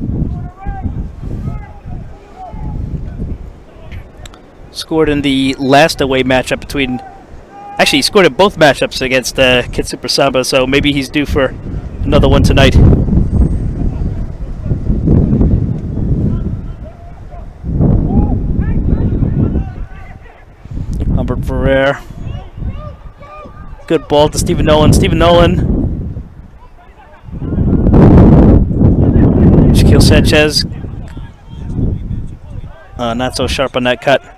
Scored in the last away matchup between... Actually, he scored in both matchups against KidSuper Samba, so maybe he's due for another one tonight. Humbert Ferrer. Good ball to Stephen Nolan. Stephen Nolan. Shaquille Sanchez. Not so sharp on that cut.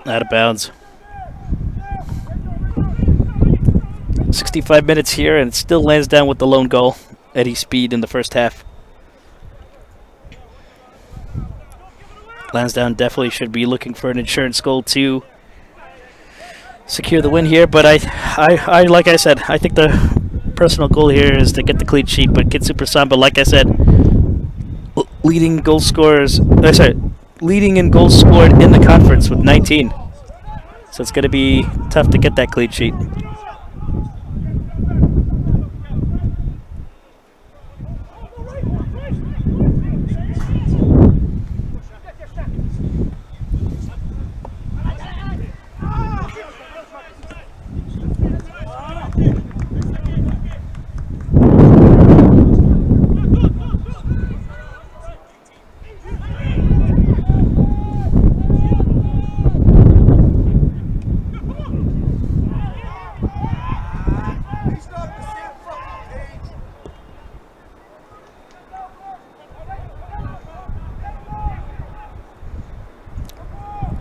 Out of bounds. 65 minutes here, and it still Lansdowne with the lone goal. Eddie Speed in the first half. Lansdowne definitely should be looking for an insurance goal to secure the win here, but I like I said, I think the personal goal here is to get the clean sheet. But KidSuper Samba, like I said, leading goal scorers. Leading in goals scored in the conference with 19. So it's going to be tough to get that clean sheet.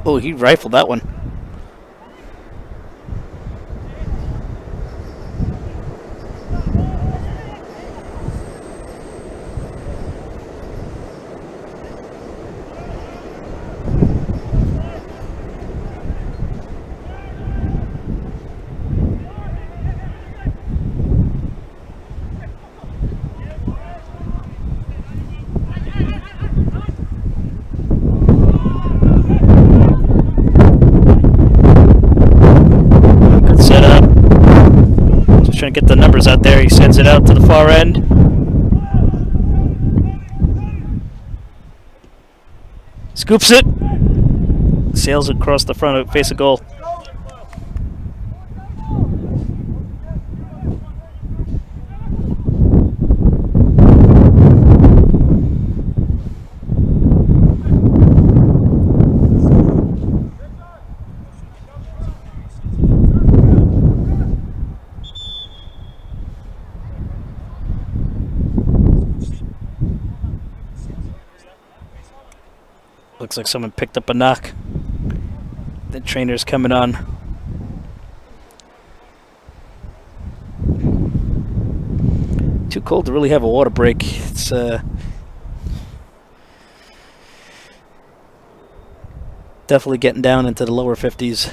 Oh, he rifled that one. Trying to get the numbers out there. He sends it out to the far end. Scoops it. Sails across the front of face of goal. Looks like someone picked up a knock. The trainer's coming on. Too cold to really have a water break. It's definitely getting down into the lower 50s.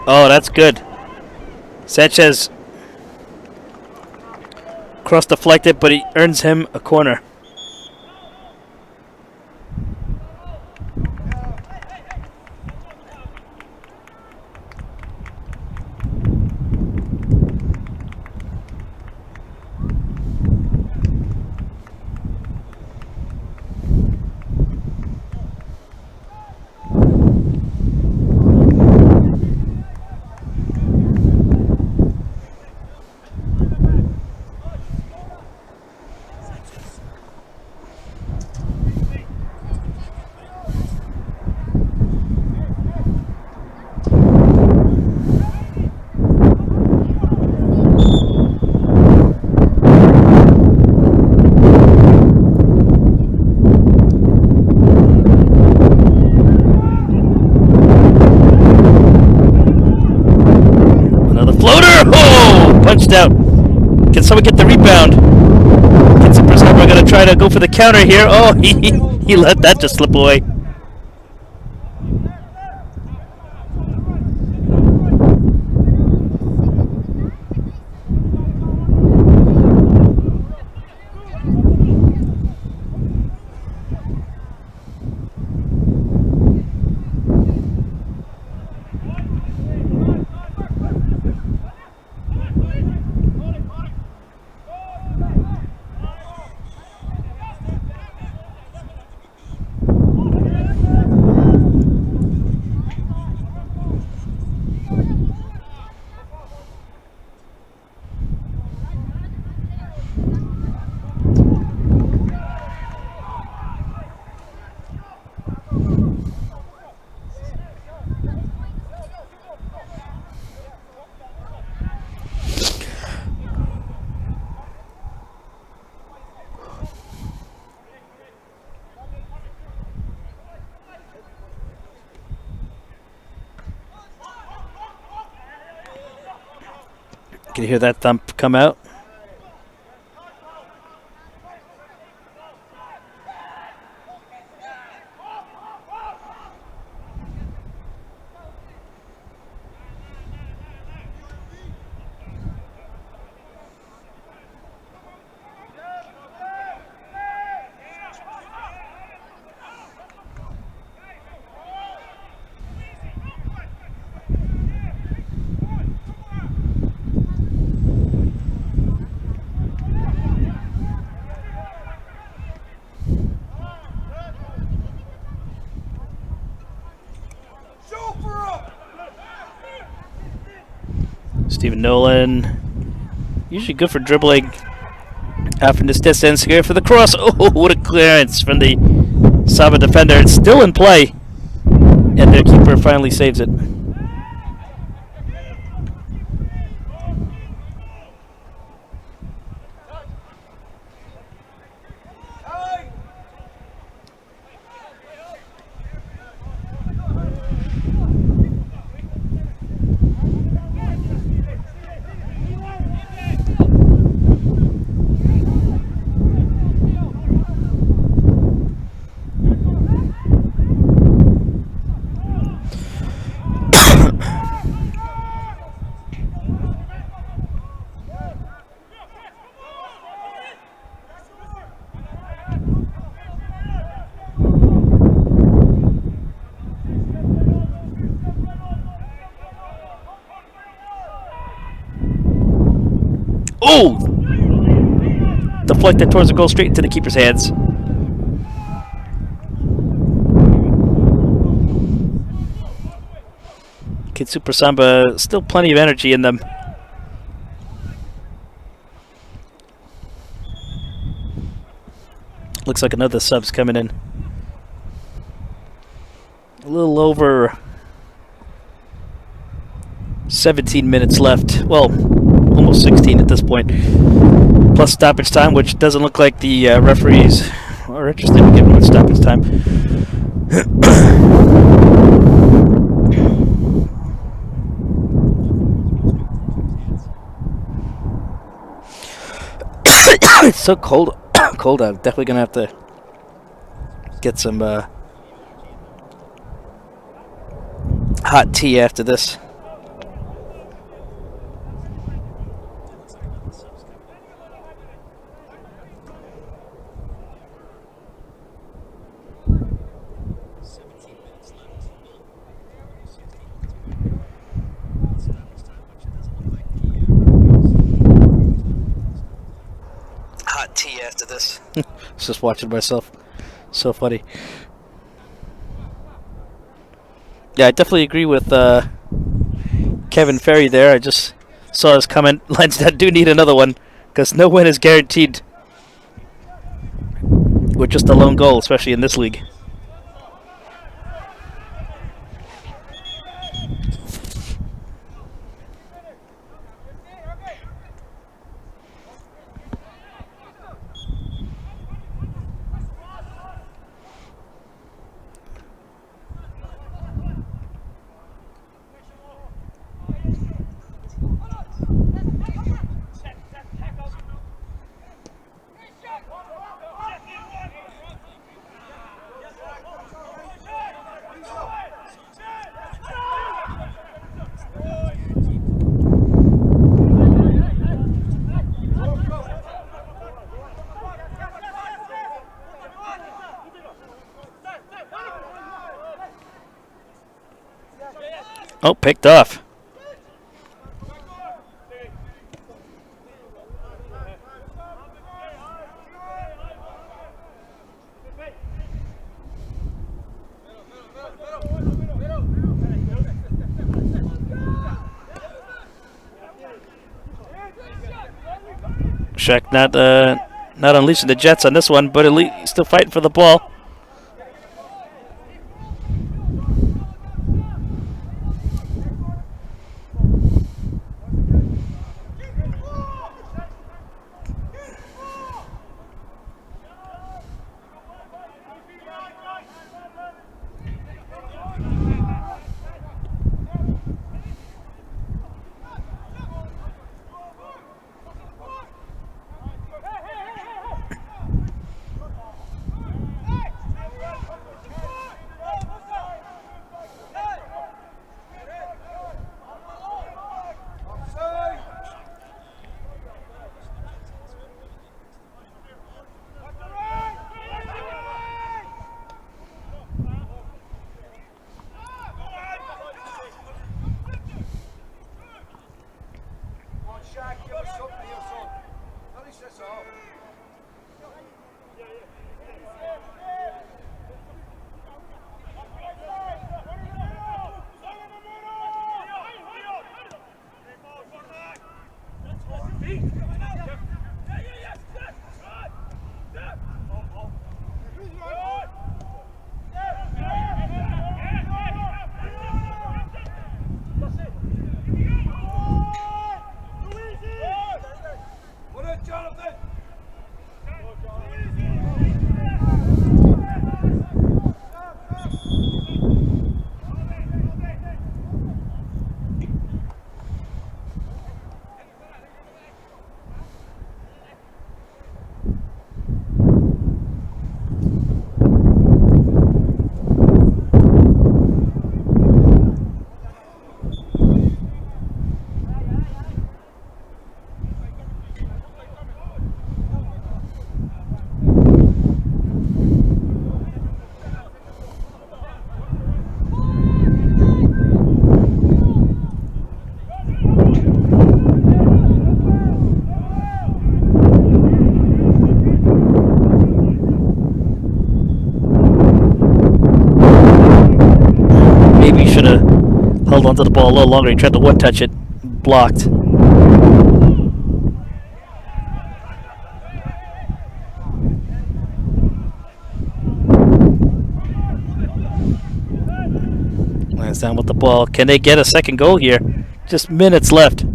Oh, that's good. Sanchez cross deflected, but he earns him a corner. Punched out. Can someone get the rebound? KidSuper's never going to try to go for the counter here. Oh, he let that just slip away. Can you hear that thump come out? Stephen Nolan, usually good for dribbling out from this distance. Here for the cross. Oh, what a clearance from the Samba defender. It's still in play, and their keeper finally saves it. Oh! Deflected towards the goal, straight into the keeper's hands. KidSuper Samba, still plenty of energy in them. Looks like another sub's coming in. A little over 17 minutes left. Well, almost 16 at this point. Plus stoppage time, which doesn't look like the referees are interested in giving with stoppage time. It's so cold. Cold out. Definitely gonna have to get some hot tea after this. Hot tea after this. I was just watching myself. So funny. Yeah, I definitely agree with Kevin Ferry there. I just saw his comment. Lansdowne do need another one because no win is guaranteed with just a lone goal, especially in this league. Oh, picked off. Shaq not unleashing the Jets on this one, but at least he's still fighting for the ball. Held onto the ball a little longer. He tried to one-touch it. Blocked. Lansdowne with the ball. Can they get a second goal here? Just minutes left.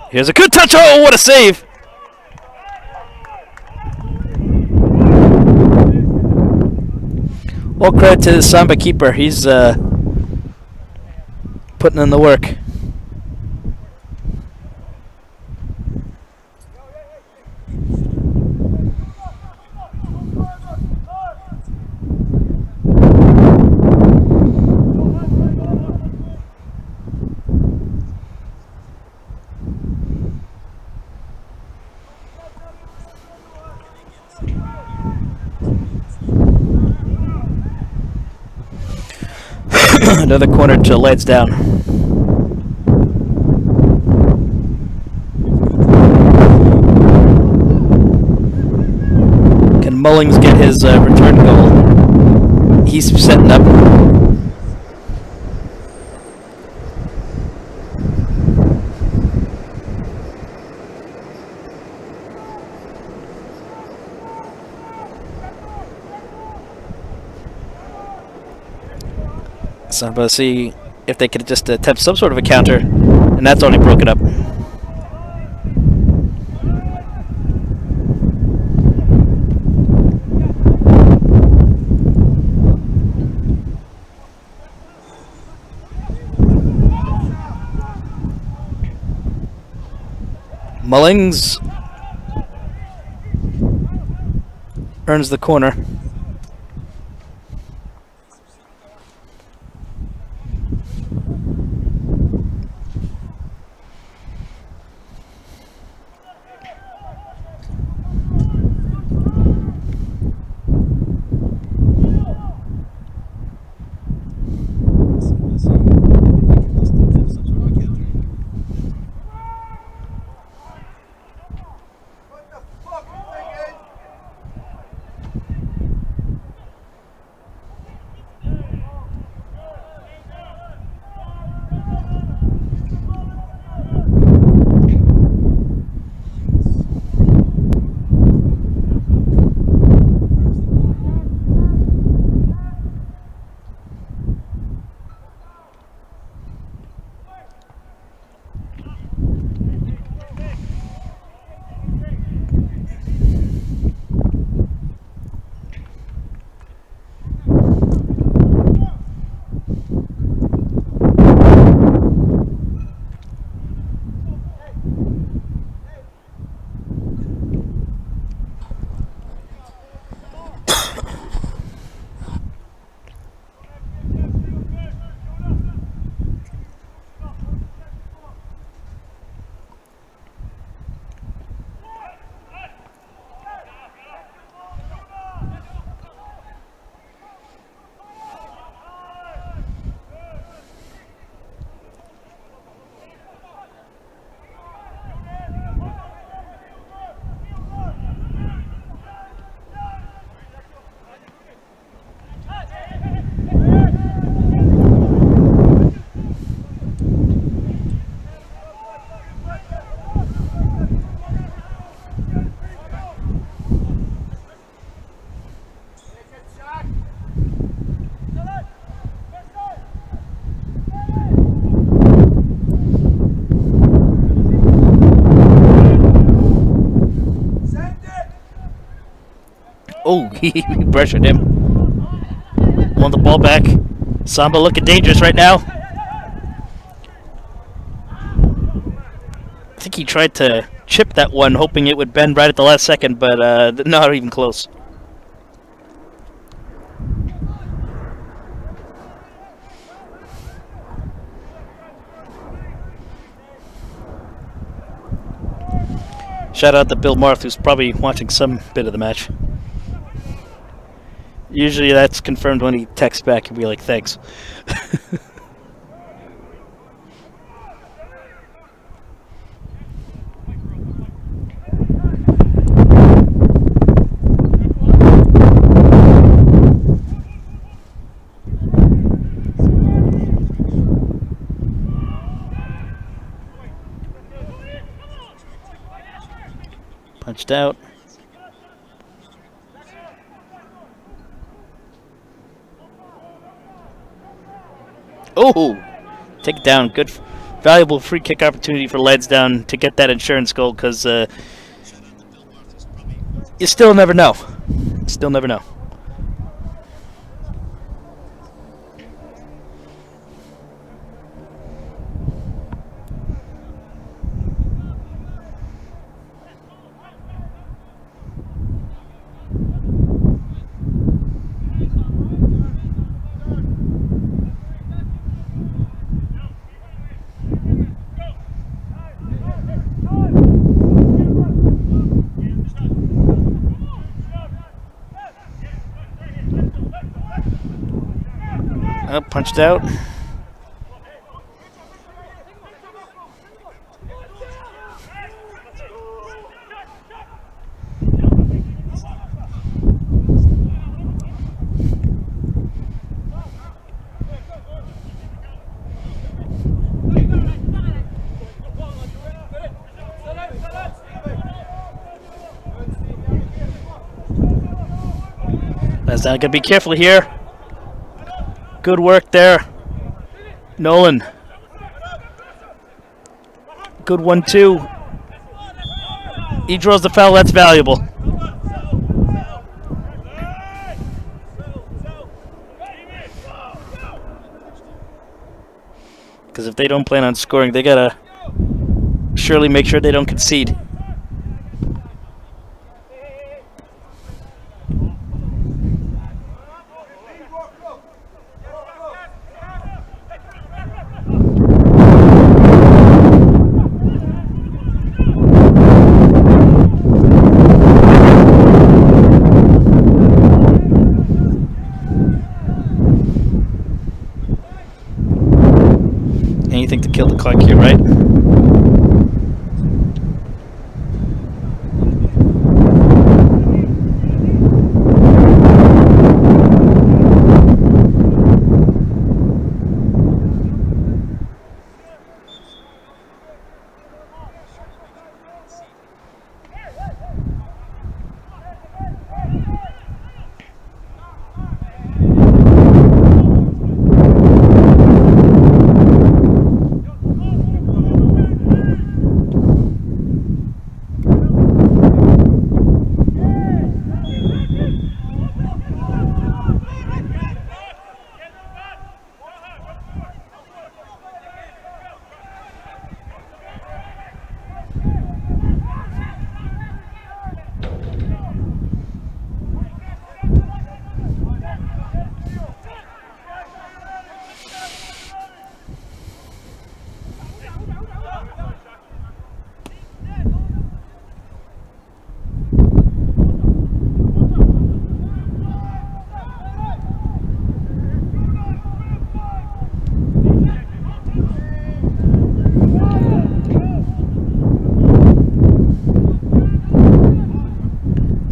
Here's a good touch. Oh, what a save! All credit to the Samba keeper. He's putting in the work. Another corner to Lansdowne. Can Mullings get his return goal? He's setting up. Samba see if they could just attempt some sort of a counter, and that's only broken up. Mullings earns the corner. he pressured him. Won the ball back. Samba looking dangerous right now. I think he tried to chip that one, hoping it would bend right at the last second, but not even close. Shout out to Bill Marth, who's probably watching some bit of the match. Usually that's confirmed when he texts back and be like, thanks. Punched out. Oh! Take it down. Good, valuable free kick opportunity for Lansdowne to get that insurance goal, because you still never know. Still never know. Punched out. Lansdowne gotta be careful here. Good work there, Nolan. Good one too. He draws the foul. That's valuable. Because if they don't plan on scoring, they gotta surely make sure they don't concede. Anything to kill the clock here, right?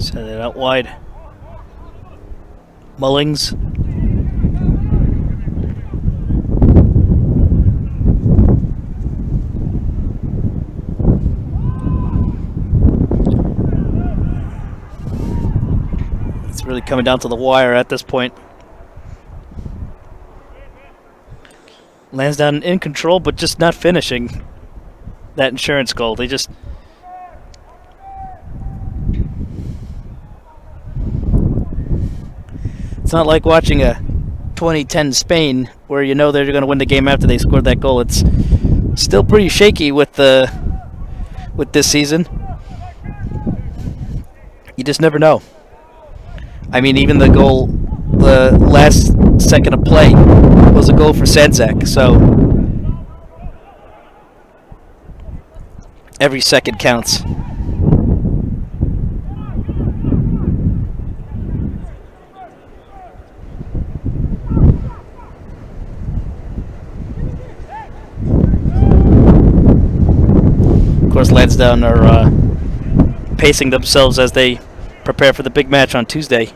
Send it out wide. Mullings. It's really coming down to the wire at this point. Lansdowne in control, but just not finishing that insurance goal. They just... It's not like watching a 2010 Spain where you know they're going to win the game after they scored that goal. It's still pretty shaky with this season. You just never know. I mean, even the goal, the last second of play was a goal for Sanzak, so every second counts. Of course, Lansdowne are pacing themselves as they prepare for the big match on Tuesday.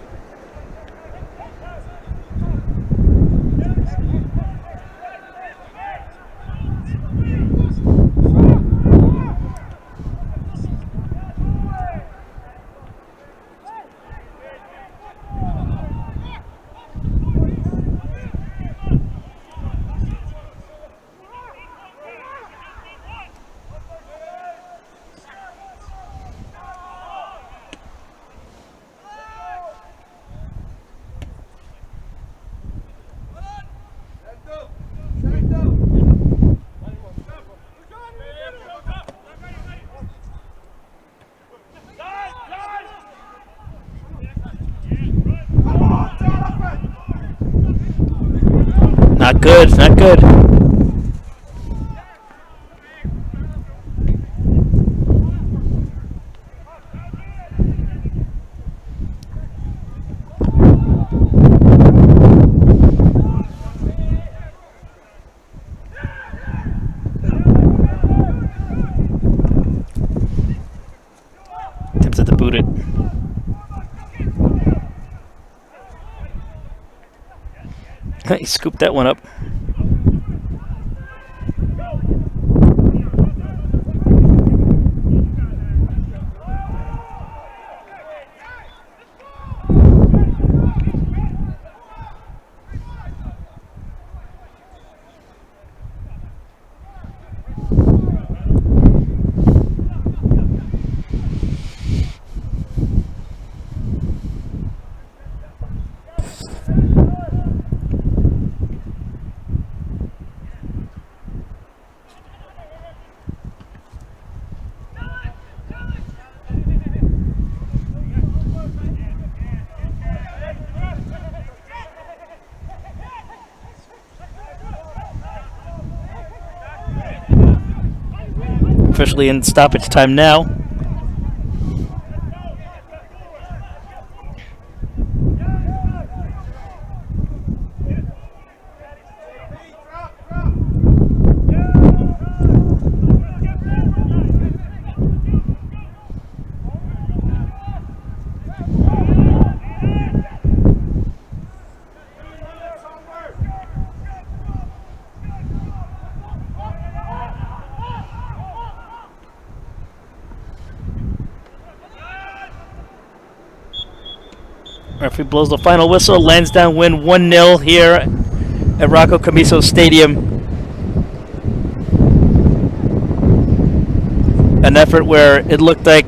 Not good, not good. Attempted to boot it. He scooped that one up. Officially in stoppage time now. Referee blows the final whistle. Lansdowne win 1-0 here at Rocco Camiso Stadium. An effort where it looked like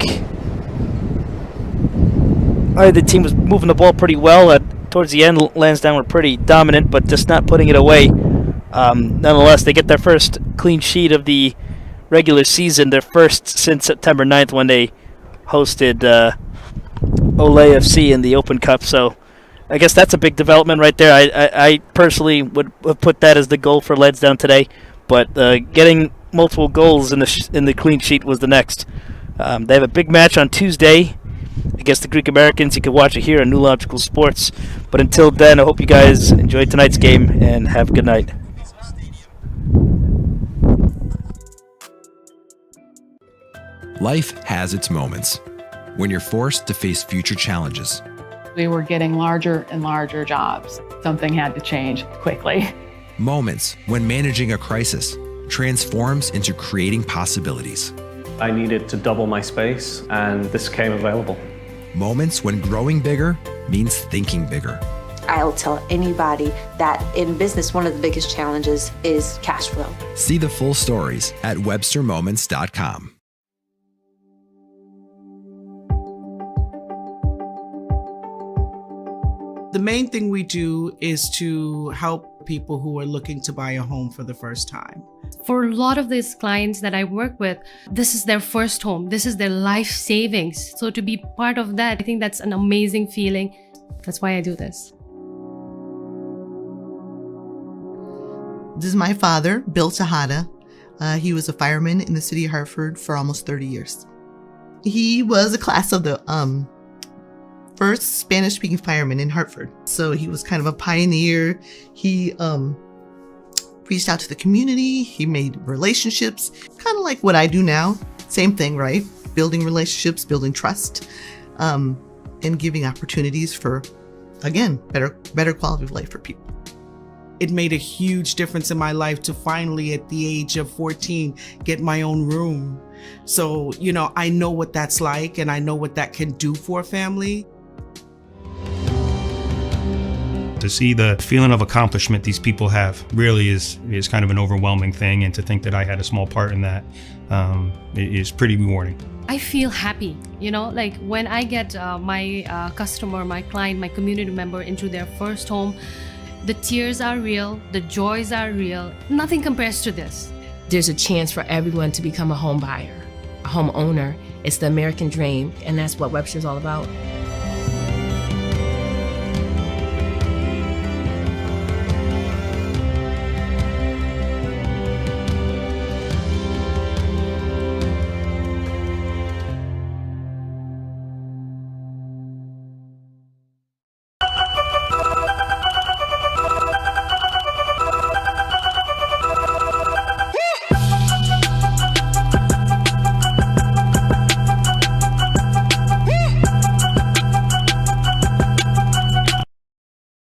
the team was moving the ball pretty well. Towards the end, Lansdowne were pretty dominant, but just not putting it away. Nonetheless, they get their first clean sheet of the regular season, their first since September 9th when they hosted Olay FC in the Open Cup. So I guess that's a big development right there. I personally would have put that as the goal for Lansdowne today, but getting multiple goals in the clean sheet was the next. They have a big match on Tuesday against the Greek Americans. You can watch it here on New Logical Sports. But until then, I hope you guys enjoyed tonight's game and have a good night. Life has its moments when you're forced to face future challenges. We were getting larger and larger jobs. Something had to change quickly. Moments when managing a crisis transforms into creating possibilities. I needed to double my space, and this came available. Moments when growing bigger means thinking bigger. I'll tell anybody that in business, one of the biggest challenges is cash flow. See the full stories at webstermoments.com. The main thing we do is to help people who are looking to buy a home for the first time. For a lot of these clients that I work with, this is their first home. This is their life savings. So to be part of that, I think that's an amazing feeling. That's why I do this. This is my father, Bill Tejada. He was a fireman in the city of Hartford for almost 30 years. He was a class of the first Spanish-speaking fireman in Hartford. So he was kind of a pioneer. He reached out to the community. He made relationships, kind of like what I do now. Same thing, right? Building relationships, building trust, and giving opportunities for, again, better quality of life for people. It made a huge difference in my life to finally, at the age of 14, get my own room. So, I know what that's like, and I know what that can do for a family. To see the feeling of accomplishment these people have really is kind of an overwhelming thing, and to think that I had a small part in that is pretty rewarding. I feel happy, like when I get my customer, my client, my community member into their first home, the tears are real, the joys are real. Nothing compares to this. There's a chance for everyone to become a home buyer, a home owner. It's the American dream, and that's what Webster's all about.